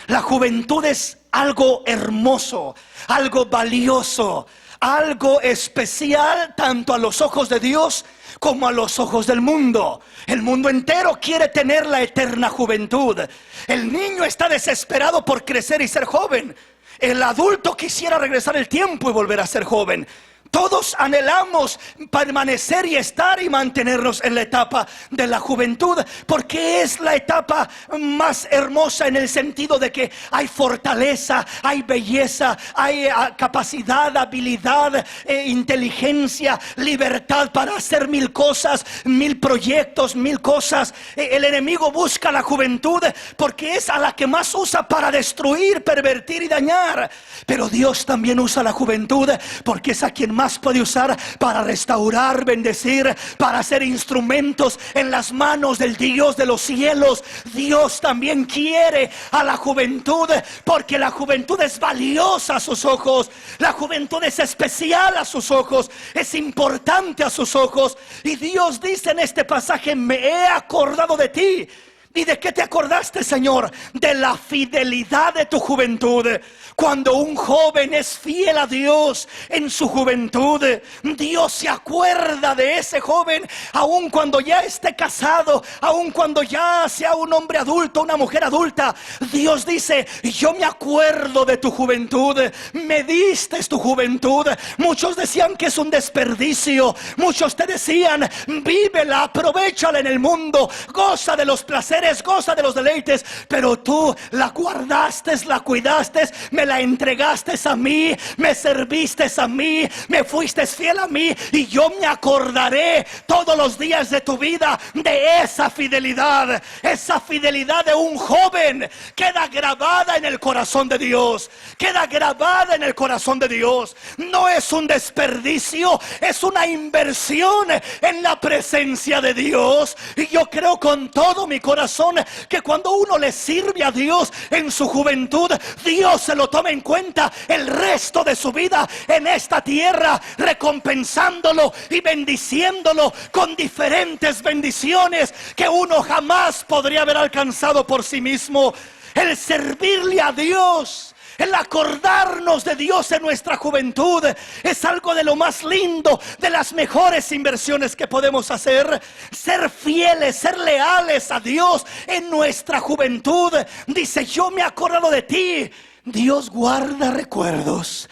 La juventud es algo hermoso, algo valioso, algo especial tanto a los ojos de Dios como a los ojos del mundo. El mundo entero quiere tener la eterna juventud. El niño está desesperado por crecer y ser joven. El adulto quisiera regresar el tiempo y volver a ser joven. Todos anhelamos permanecer y estar y mantenernos en la etapa de la juventud, porque es la etapa más hermosa en el sentido de que hay fortaleza, hay belleza, hay capacidad, habilidad, inteligencia, libertad para hacer mil cosas, mil proyectos, mil cosas. El enemigo busca la juventud porque es a la que más usa para destruir, pervertir y dañar. Pero Dios también usa la juventud porque es a quien más puede usar para restaurar, bendecir, para ser instrumentos en las manos del Dios de los cielos. Dios también quiere a la juventud porque la juventud es valiosa a sus ojos. La juventud es especial a sus ojos, es importante a sus ojos. Y Dios dice en este pasaje: me he acordado de ti. ¿Y de qué te acordaste, Señor? De la fidelidad de tu juventud. Cuando un joven es fiel a Dios en su juventud, Dios se acuerda de ese joven, aun cuando ya esté casado, aun cuando ya sea un hombre adulto, una mujer adulta. Dios dice: yo me acuerdo de tu juventud, me diste tu juventud. Muchos decían que es un desperdicio, muchos te decían: vívela, aprovéchala en el mundo, goza de los placeres, goza de los deleites. Pero tú la guardaste, la cuidaste, me la entregaste a mí, me serviste a mí, me fuiste fiel a mí, y yo me acordaré todos los días de tu vida de esa fidelidad. Esa fidelidad de un joven queda grabada en el corazón de Dios, queda grabada en el corazón de Dios. No es un desperdicio, es una inversión en la presencia de Dios. Y yo creo con todo mi corazón que cuando uno le sirve a Dios en su juventud, Dios se lo toma en cuenta el resto de su vida en esta tierra, recompensándolo y bendiciéndolo con diferentes bendiciones que uno jamás podría haber alcanzado por sí mismo. El servirle a Dios, el acordarnos de Dios en nuestra juventud, es algo de lo más lindo, de las mejores inversiones que podemos hacer. Ser fieles, ser leales a Dios en nuestra juventud. Dice: yo me he acordado de ti. Dios guarda recuerdos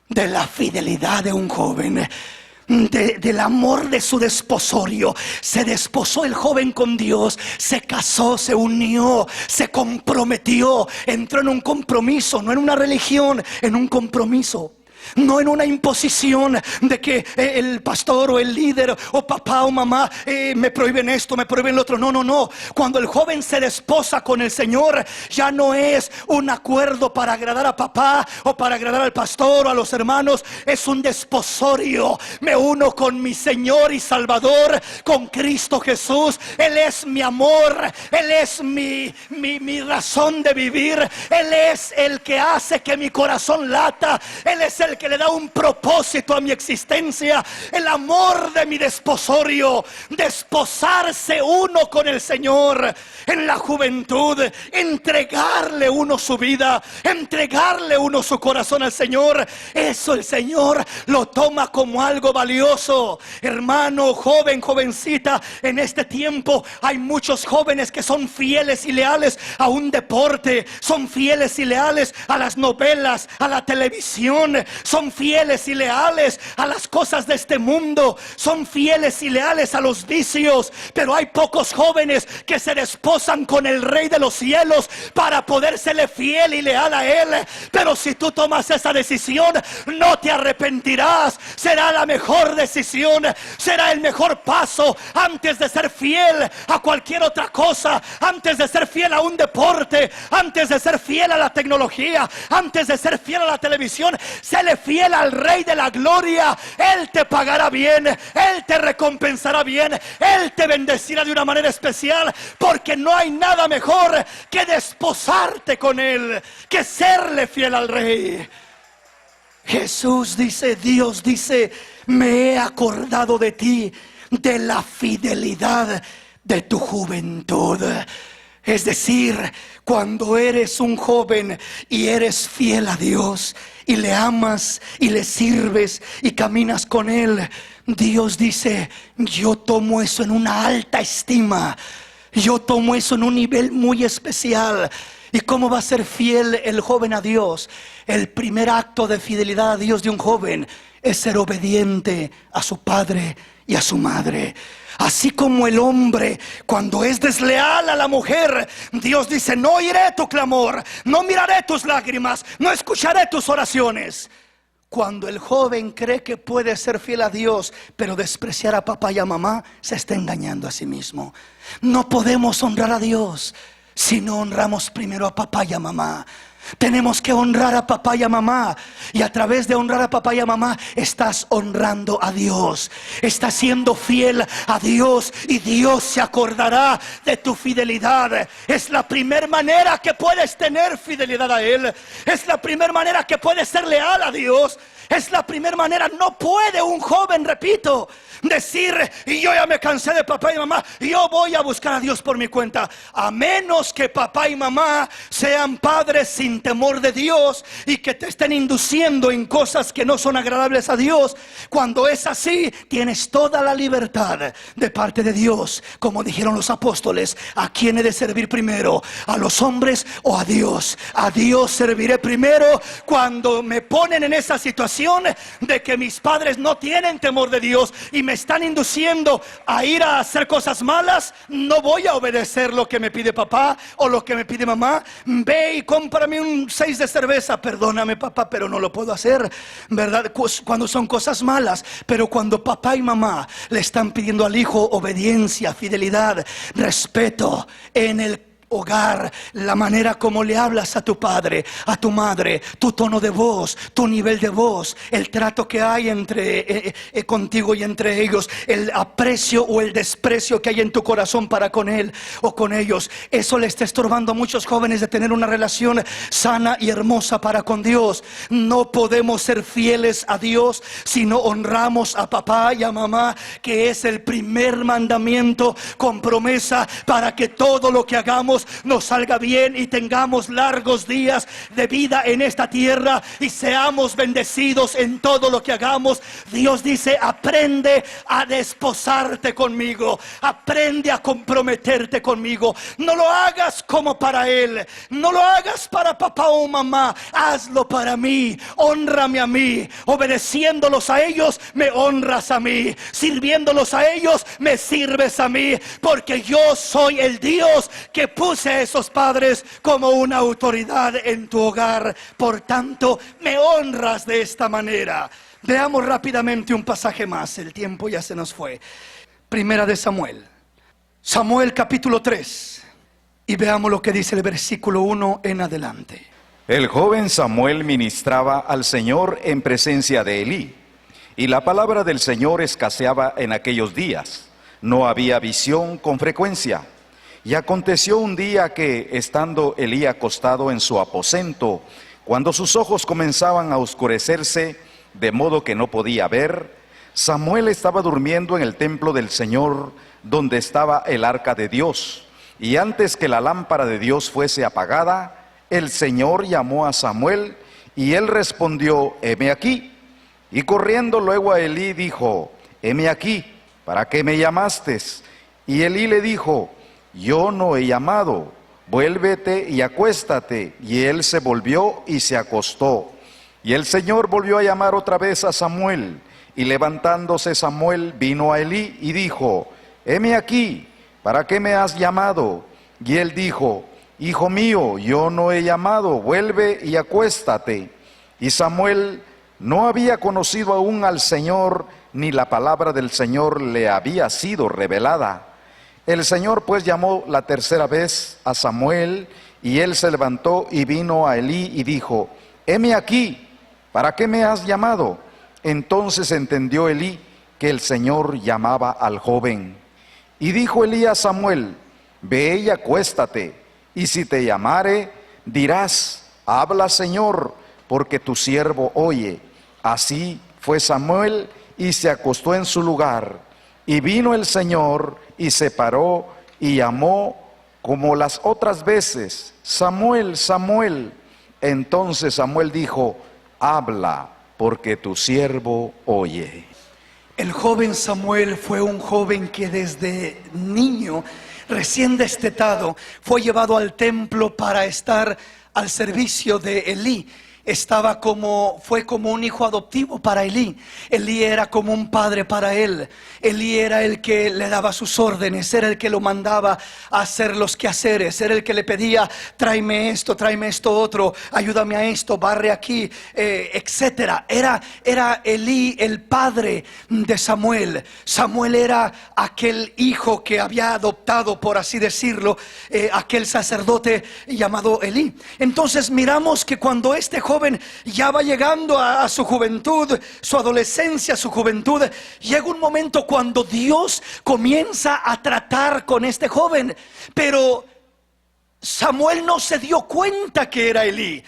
de la fidelidad de un joven, del amor de su desposorio. Se desposó el joven con Dios, se casó, se unió, se comprometió, entró en un compromiso, no en una religión, en un compromiso. No en una imposición de que el pastor o el líder o papá o mamá me prohíben esto, me prohíben lo otro. No, no, no. Cuando el joven se desposa con el Señor, ya no es un acuerdo para agradar a papá o para agradar al pastor o a los hermanos. Es un desposorio. Me uno con mi Señor y Salvador, con Cristo Jesús. Él es mi amor, Él es mi razón de vivir. Él es el que hace que mi corazón lata. Él es el el que le da un propósito a mi existencia, el amor de mi desposorio, desposarse uno con el Señor en la juventud, entregarle uno su vida, entregarle uno su corazón al Señor. Eso el Señor lo toma como algo valioso. Hermano, joven, jovencita, en este tiempo hay muchos jóvenes que son fieles y leales a un deporte, son fieles y leales a las novelas, a la televisión, son fieles y leales a las cosas de este mundo, son fieles y leales a los vicios. Pero hay pocos jóvenes que se desposan con el Rey de los cielos para podérsele fiel y leal a Él. Pero si tú tomas esa decisión, no te arrepentirás. Será la mejor decisión, será el mejor paso antes de ser fiel a cualquier otra cosa, antes de ser fiel a un deporte, antes de ser fiel a la tecnología, antes de ser fiel a la televisión. Séle fiel al Rey de la gloria. Él te pagará bien, Él te recompensará bien, Él te bendecirá de una manera especial, porque no hay nada mejor que desposarte con Él, que serle fiel al Rey. Jesús dice, Dios dice: me he acordado de ti, de la fidelidad de tu juventud. Es decir, cuando eres un joven y eres fiel a Dios y le amas y le sirves y caminas con Él, Dios dice: yo tomo eso en una alta estima, yo tomo eso en un nivel muy especial. ¿Y cómo va a ser fiel el joven a Dios? El primer acto de fidelidad a Dios de un joven es ser obediente a su padre y a su madre. Así como el hombre, cuando es desleal a la mujer, Dios dice: no oiré tu clamor, no miraré tus lágrimas, no escucharé tus oraciones. Cuando el joven cree que puede ser fiel a Dios, pero despreciar a papá y a mamá, se está engañando a sí mismo. No podemos honrar a Dios si no honramos primero a papá y a mamá. Tenemos que honrar a papá y a mamá, y a través de honrar a papá y a mamá estás honrando a Dios, estás siendo fiel a Dios, y Dios se acordará de tu fidelidad. Es la primera manera que puedes tener fidelidad a Él, es la primera manera que puedes ser leal a Dios, es la primera manera. No puede un joven, repito, decir: y yo ya me cansé de papá y mamá, yo voy a buscar a Dios por mi cuenta. A menos que papá y mamá sean padres sin temor de Dios y que te estén induciendo en cosas que no son agradables a Dios. Cuando es así, tienes toda la libertad de parte de Dios. Como dijeron los apóstoles: ¿a quién he de servir primero? ¿A los hombres o a Dios? A Dios serviré primero. Cuando me ponen en esa situación de que mis padres no tienen temor de Dios y me están induciendo a ir a hacer cosas malas, no voy a obedecer lo que me pide papá o lo que me pide mamá. Ve y cómprame un 6 de cerveza. Perdóname, papá, pero no lo puedo hacer, ¿verdad? Cuando son cosas malas. Pero cuando papá y mamá le están pidiendo al hijo obediencia, fidelidad, respeto en el hogar, la manera como le hablas a tu padre, a tu madre, tu tono de voz, tu nivel de voz, el trato que hay entre contigo y entre ellos, el aprecio o el desprecio que hay en tu corazón para con él o con ellos, eso le está estorbando a muchos jóvenes de tener una relación sana y hermosa para con Dios. No podemos ser fieles a Dios si no honramos a papá y a mamá, que es el primer mandamiento con promesa para que todo lo que hagamos nos salga bien y tengamos largos días de vida en esta tierra y seamos bendecidos en todo lo que hagamos. Dios dice: aprende a desposarte conmigo, aprende a comprometerte conmigo. No lo hagas como para Él, no lo hagas para papá o mamá, hazlo para mí. Hónrame a mí, obedeciéndolos a ellos me honras a mí, sirviéndolos a ellos me sirves a mí, porque yo soy el Dios que puse a esos padres como una autoridad en tu hogar. Por tanto, me honras de esta manera. Veamos rápidamente un pasaje más, el tiempo ya se nos fue. Primera de Samuel, Samuel capítulo 3, y veamos lo que dice el versículo 1 en adelante. El joven Samuel ministraba al Señor en presencia de Elí, y la palabra del Señor escaseaba en aquellos días. No había visión con frecuencia. Y aconteció un día que, estando Elí acostado en su aposento, cuando sus ojos comenzaban a oscurecerse, de modo que no podía ver, Samuel estaba durmiendo en el templo del Señor, donde estaba el arca de Dios. Y antes que la lámpara de Dios fuese apagada, el Señor llamó a Samuel, y él respondió: heme aquí. Y corriendo luego a Elí dijo: heme aquí, ¿para qué me llamaste? Y Elí le dijo: yo no he llamado, vuélvete y acuéstate. Y él se volvió y se acostó. Y el Señor volvió a llamar otra vez a Samuel. Y levantándose Samuel vino a Elí y dijo: heme aquí, ¿para qué me has llamado? Y él dijo: hijo mío, yo no he llamado, vuelve y acuéstate. Y Samuel no había conocido aún al Señor, ni la palabra del Señor le había sido revelada. El Señor pues llamó la tercera vez a Samuel, y él se levantó y vino a Elí y dijo: heme aquí, ¿para qué me has llamado? Entonces entendió Elí que el Señor llamaba al joven. Y dijo Elí a Samuel: ve y acuéstate, y si te llamare, dirás: habla, Señor, porque tu siervo oye. Así fue Samuel, y se acostó en su lugar. Y vino el Señor, y se paró, y llamó como las otras veces: Samuel, Samuel. Entonces Samuel dijo: habla, porque tu siervo oye. El joven Samuel fue un joven que desde niño, recién destetado, fue llevado al templo para estar al servicio de Elí. Fue como un hijo adoptivo para Elí. Elí era como un padre para él. Elí era el que le daba sus órdenes, era el que lo mandaba a hacer los quehaceres, era el que le pedía: tráeme esto otro, ayúdame a esto, barre aquí, etcétera. Era Elí el padre de Samuel. Samuel era aquel hijo que había adoptado, por así decirlo, aquel sacerdote llamado Elí. Entonces miramos que cuando este joven ya va llegando a su juventud, su adolescencia, su juventud, llega un momento cuando Dios comienza a tratar con este joven. Pero Samuel no se dio cuenta que era Elí.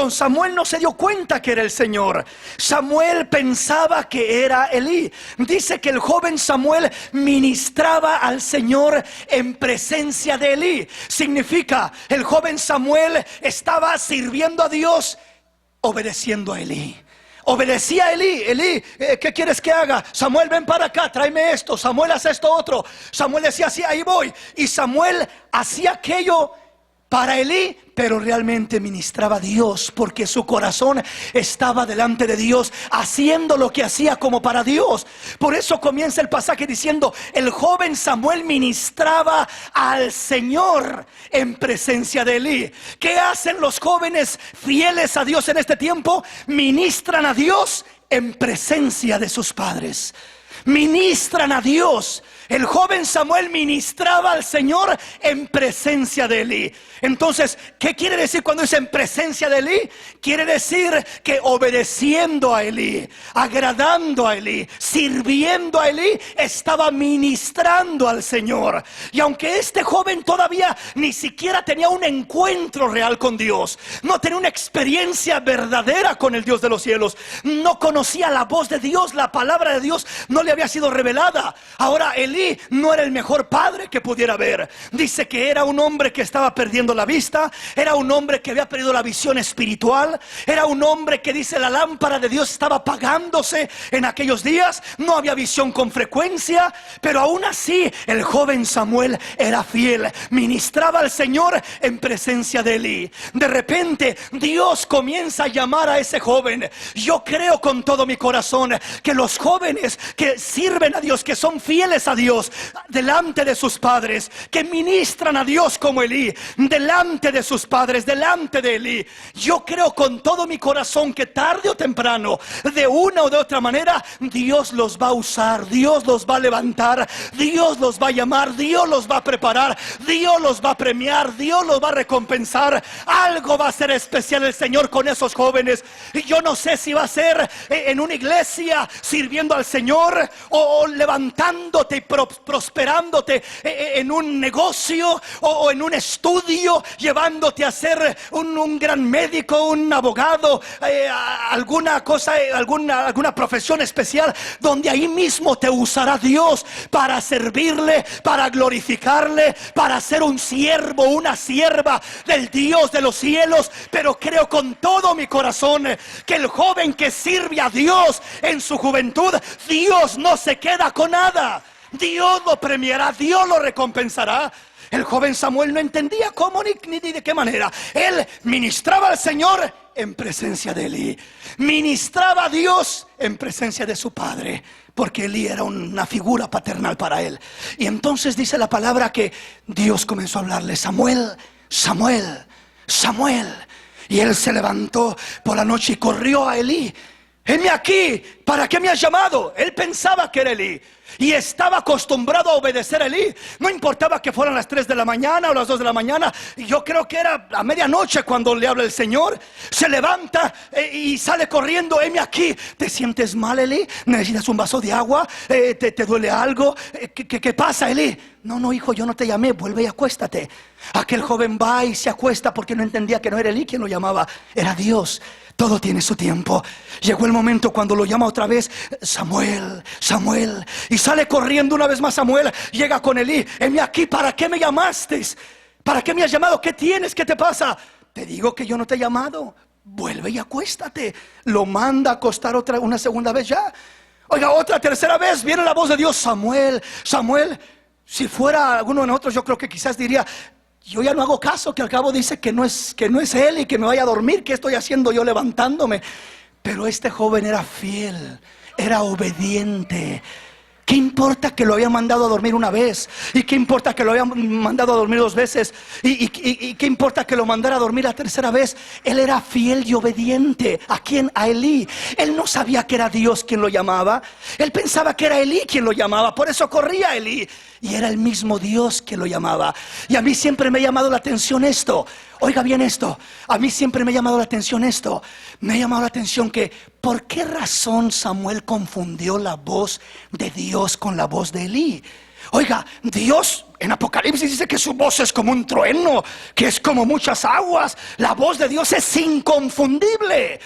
Samuel no se dio cuenta que era el Señor. Samuel pensaba que era Elí. Dice que el joven Samuel ministraba al Señor en presencia de Elí. Significa, el joven Samuel estaba sirviendo a Dios, obedeciendo a Elí. Obedecía a Elí. Elí, ¿qué quieres que haga? Samuel, ven para acá, tráeme esto. Samuel, haz esto otro. Samuel decía: sí, ahí voy. Y Samuel hacía aquello para Elí, pero realmente ministraba a Dios, porque su corazón estaba delante de Dios, haciendo lo que hacía como para Dios. Por eso comienza el pasaje diciendo: el joven Samuel ministraba al Señor en presencia de Elí. ¿Qué hacen los jóvenes fieles a Dios en este tiempo? Ministran a Dios en presencia de sus padres. Ministran a Dios. El joven Samuel ministraba al Señor en presencia de Elí. Entonces, ¿qué quiere decir cuando dice en presencia de Elí? Quiere decir que obedeciendo a Elí, agradando a Elí, sirviendo a Elí, estaba ministrando al Señor. Y aunque este joven todavía ni siquiera tenía un encuentro real con Dios, no tenía una experiencia verdadera con el Dios de los cielos, no conocía la voz de Dios, la palabra de Dios no le había sido revelada. Ahora Elí no era el mejor padre que pudiera haber. Dice que era un hombre que estaba perdiendo la vista, era un hombre que había perdido la visión espiritual, era un hombre que dice la lámpara de Dios estaba apagándose en aquellos días, no había visión con frecuencia. Pero aún así el joven Samuel era fiel, ministraba al Señor en presencia de Elí. De repente Dios comienza a llamar a ese joven. Yo creo con todo mi corazón que los jóvenes que sirven a Dios, que son fieles a Dios delante de sus padres, que ministran a Dios como Elí, delante de sus padres, delante de Elí, yo creo con todo mi corazón que tarde o temprano, de una o de otra manera, Dios los va a usar, Dios los va a levantar, Dios los va a llamar, Dios los va a preparar, Dios los va a premiar, Dios los va a recompensar. Algo va a ser especial el Señor con esos jóvenes. Y yo no sé si va a ser en una iglesia sirviendo al Señor, o levantándote y prosperándote en un negocio o en un estudio, llevándote a ser un gran médico, un abogado, alguna cosa, alguna profesión especial, donde ahí mismo te usará Dios para servirle, para glorificarle, para ser un siervo, una sierva del Dios de los cielos. Pero creo con todo mi corazón que el joven que sirve a Dios en su juventud, Dios no se queda con nada. Dios lo premiará, Dios lo recompensará. El joven Samuel no entendía cómo ni de qué manera. Él ministraba al Señor en presencia de Elí, ministraba a Dios en presencia de su padre, porque Elí era una figura paternal para él. Y entonces dice la palabra que Dios comenzó a hablarle: Samuel, Samuel, Samuel. Y él se levantó por la noche y corrió a Elí: heme aquí, ¿para qué me has llamado? Él pensaba que era Elí y estaba acostumbrado a obedecer a Elí. No importaba que fueran las 3 de la mañana o las 2 de la mañana. Yo creo que era a medianoche cuando le habla el Señor. Se levanta y sale corriendo: heme aquí. ¿Te sientes mal, Elí? ¿Necesitas un vaso de agua? ¿Te duele algo? ¿Qué pasa, Elí? No, hijo, yo no te llamé, vuelve y acuéstate. Aquel joven va y se acuesta porque no entendía que no era Elí quien lo llamaba, era Dios. Todo tiene su tiempo. Llegó el momento cuando lo llama otra vez: Samuel, Samuel. Y sale corriendo una vez más Samuel. Llega con Elí: heme aquí, ¿para qué me llamaste? ¿Para qué me has llamado? ¿Qué tienes? ¿Qué te pasa? Te digo que yo no te he llamado, vuelve y acuéstate. Lo manda a acostar una segunda vez ya. Oiga, otra tercera vez viene la voz de Dios: Samuel, Samuel. Si fuera alguno de nosotros, yo creo que quizás diría: yo ya no hago caso, que al cabo dice que no es él y que me vaya a dormir. ¿Qué estoy haciendo yo levantándome? Pero este joven era fiel, era obediente. ¿Qué importa que lo había mandado a dormir una vez? ¿Y qué importa que lo había mandado a dormir 2 veces? ¿Y qué importa que lo mandara a dormir la tercera vez? Él era fiel y obediente. ¿A quién? A Elí. Él no sabía que era Dios quien lo llamaba. Él pensaba que era Elí quien lo llamaba. Por eso corría a Elí. Y era el mismo Dios que lo llamaba. Y a mí siempre me ha llamado la atención esto. Oiga bien esto. A mí siempre me ha llamado la atención esto. Me ha llamado la atención que ¿por qué razón Samuel confundió la voz de Dios con la voz de Elí? Oiga, Dios en Apocalipsis dice que su voz es como un trueno, que es como muchas aguas. La voz de Dios es inconfundible.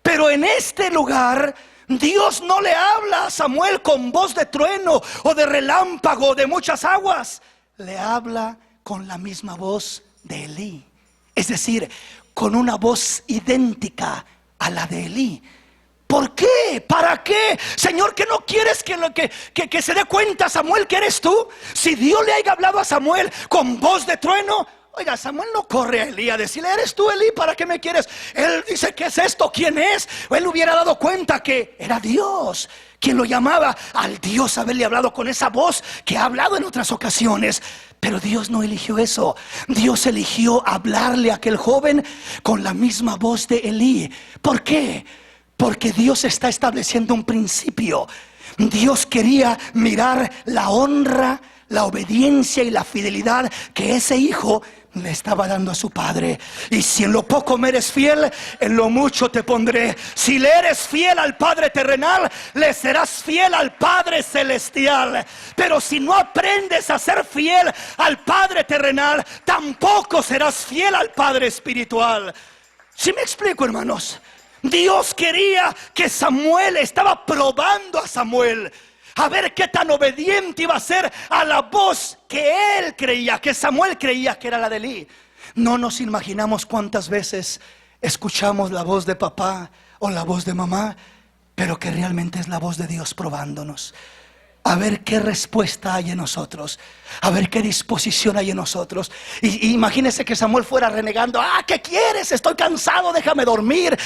Pero en este lugar Dios no le habla a Samuel con voz de trueno o de relámpago o de muchas aguas. Le habla con la misma voz de Elí. Es decir, con una voz idéntica a la de Elí. ¿Por qué? ¿Para qué? Señor, ¿que no quieres que se dé cuenta Samuel que eres tú? Si Dios le haya hablado a Samuel con voz de trueno, oiga, Samuel no corre a Elí a decirle: ¿eres tú, Elí? ¿Para qué me quieres? Él dice: ¿qué es esto? ¿Quién es? Él hubiera dado cuenta que era Dios quien lo llamaba. Al Dios haberle hablado con esa voz que ha hablado en otras ocasiones. Pero Dios no eligió eso. Dios eligió hablarle a aquel joven con la misma voz de Elí. ¿Por qué? Porque Dios está estableciendo un principio. Dios quería mirar la honra, la obediencia y la fidelidad que ese hijo le estaba dando a su padre. Y si en lo poco me eres fiel, en lo mucho te pondré. Si le eres fiel al Padre terrenal, le serás fiel al Padre celestial. Pero si no aprendes a ser fiel al Padre terrenal, tampoco serás fiel al Padre espiritual. ¿Sí me explico, hermanos? Dios quería que Samuel, estaba probando a Samuel a ver qué tan obediente iba a ser a la voz que él creía, que Samuel creía que era la de Elí. No nos imaginamos cuántas veces escuchamos la voz de papá o la voz de mamá, pero que realmente es la voz de Dios probándonos. A ver qué respuesta hay en nosotros, a ver qué disposición hay en nosotros. Y imagínese que Samuel fuera renegando: ¿qué quieres? Estoy cansado, déjame dormir,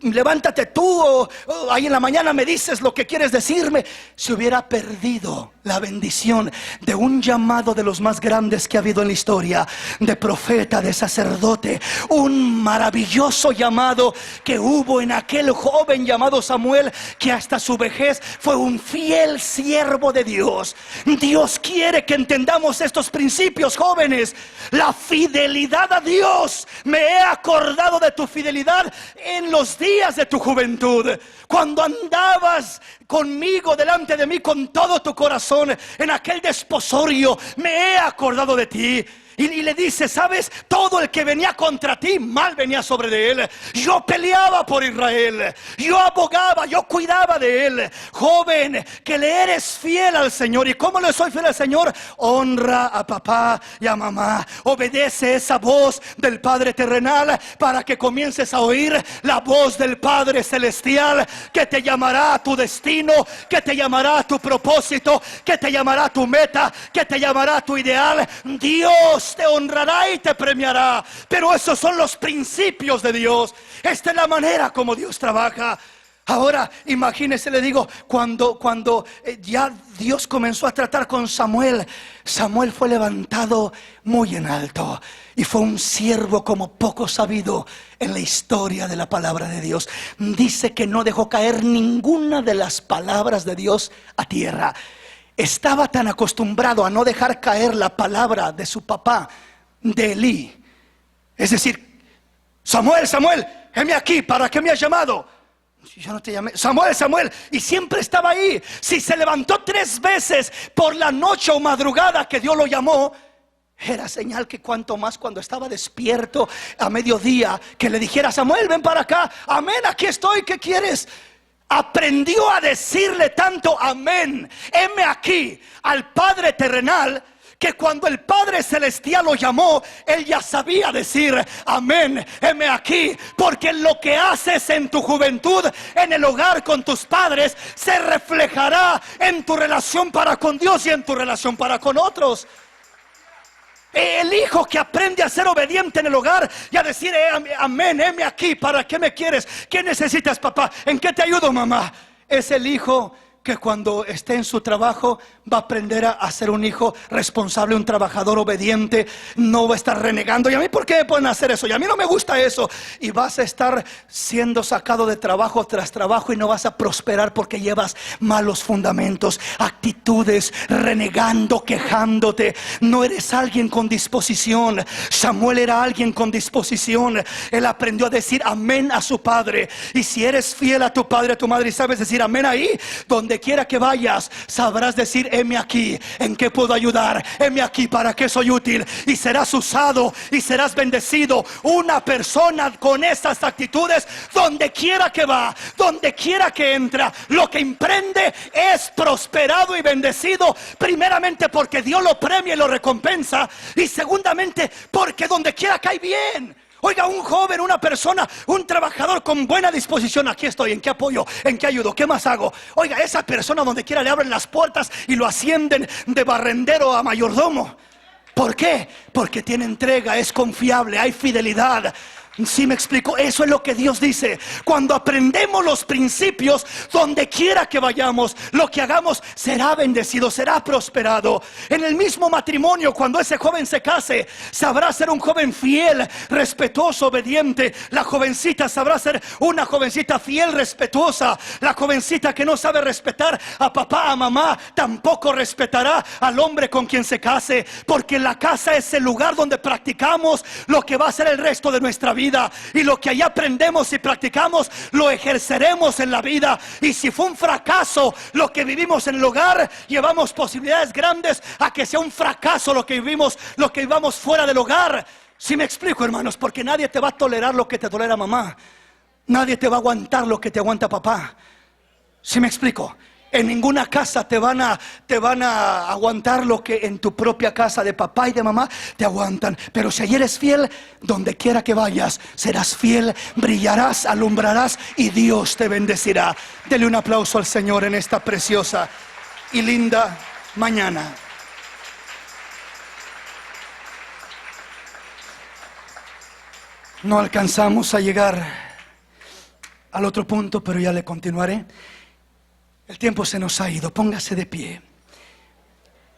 levántate tú, o ahí en la mañana me dices lo que quieres decirme. Se hubiera perdido la bendición de un llamado de los más grandes que ha habido en la historia, de profeta, de sacerdote. Un maravilloso llamado que hubo en aquel joven llamado Samuel, que hasta su vejez fue un fiel siervo de Dios. Dios quiere que entendamos estos principios, jóvenes. La fidelidad a Dios. Me he acordado de tu fidelidad en los días de tu juventud, cuando andabas conmigo, delante de mí, con todo tu corazón, en aquel desposorio. Me he acordado de ti. Y le dice, ¿sabes? Todo el que venía contra ti, mal venía sobre de él. Yo peleaba por Israel, yo abogaba, yo cuidaba de él. Joven, que le eres fiel al Señor. ¿Y cómo le soy fiel al Señor? Honra a papá y a mamá. Obedece esa voz del Padre terrenal, para que comiences a oír la voz del Padre celestial, que te llamará a tu destino, que te llamará a tu propósito, que te llamará a tu meta, que te llamará a tu ideal. Dios te honrará y te premiará. Pero esos son los principios de Dios. Esta es la manera como Dios trabaja. Ahora imagínese, le digo, cuando ya Dios comenzó a tratar con Samuel, Samuel fue levantado muy en alto y fue un siervo como poco sabido en la historia de la palabra de Dios. Dice que no dejó caer ninguna de las palabras de Dios a tierra. Estaba tan acostumbrado a no dejar caer la palabra de su papá, de Elí. Es decir, Samuel, Samuel, heme aquí, ¿para qué me has llamado? Yo no te llamé. Samuel, Samuel. Y siempre estaba ahí. Si se levantó 3 veces por la noche o madrugada que Dios lo llamó, era señal que cuanto más cuando estaba despierto a mediodía, que le dijera, Samuel, ven para acá. Amén, aquí estoy, ¿qué quieres? Aprendió a decirle tanto amén, heme aquí, al Padre terrenal, que cuando el Padre celestial lo llamó, él ya sabía decir amén, heme aquí. Porque lo que haces en tu juventud, en el hogar con tus padres, se reflejará en tu relación para con Dios y en tu relación para con otros. El hijo que aprende a ser obediente en el hogar y a decir amén, heme aquí, ¿para qué me quieres? ¿Qué necesitas, papá? ¿En qué te ayudo, mamá? Es el hijo que cuando esté en su trabajo va a aprender a ser un hijo responsable, un trabajador obediente. No va a estar renegando. ¿Y a mí por qué me pueden hacer eso? Y a mí no me gusta eso. Y vas a estar siendo sacado de trabajo tras trabajo y no vas a prosperar porque llevas malos fundamentos, actitudes, renegando, quejándote. No eres alguien con disposición. Samuel era alguien con disposición. Él aprendió a decir amén a su padre. Y si eres fiel a tu padre, a tu madre, y sabes decir amén ahí, donde quiera que vayas, sabrás decir heme aquí, ¿en qué puedo ayudar? Heme aquí, ¿para qué soy útil? Y serás usado y serás bendecido. Una persona con estas actitudes, donde quiera que va, donde quiera que entra, lo que emprende es prosperado y bendecido. Primeramente porque Dios lo premia y lo recompensa, y segundamente porque donde quiera cae bien. Oiga, un joven, una persona, un trabajador con buena disposición, aquí estoy, ¿en qué apoyo? ¿En qué ayudo? ¿Qué más hago? Oiga, esa persona donde quiera le abren las puertas y lo ascienden de barrendero a mayordomo. ¿Por qué? Porque tiene entrega, es confiable, hay fidelidad. ¿Sí me explico? Eso es lo que Dios dice. Cuando aprendemos los principios, donde quiera que vayamos, lo que hagamos será bendecido, será prosperado. En el mismo matrimonio, cuando ese joven se case, sabrá ser un joven fiel, respetuoso, obediente. La jovencita sabrá ser una jovencita fiel, respetuosa. La jovencita que no sabe respetar a papá, a mamá, tampoco respetará al hombre con quien se case. Porque la casa es el lugar donde practicamos lo que va a ser el resto de nuestra vida. Y lo que allá aprendemos y practicamos, lo ejerceremos en la vida. Y si fue un fracaso lo que vivimos en el hogar, llevamos posibilidades grandes a que sea un fracaso lo que vivamos fuera del hogar. Si me explico, hermanos, porque nadie te va a tolerar lo que te tolera mamá. Nadie te va a aguantar lo que te aguanta papá. Si me explico. En ninguna casa te van a aguantar lo que en tu propia casa de papá y de mamá te aguantan. Pero si ahí eres fiel, donde quiera que vayas, serás fiel, brillarás, alumbrarás y Dios te bendecirá. Dele un aplauso al Señor en esta preciosa y linda mañana. No alcanzamos a llegar al otro punto, pero ya le continuaré. El tiempo se nos ha ido, póngase de pie.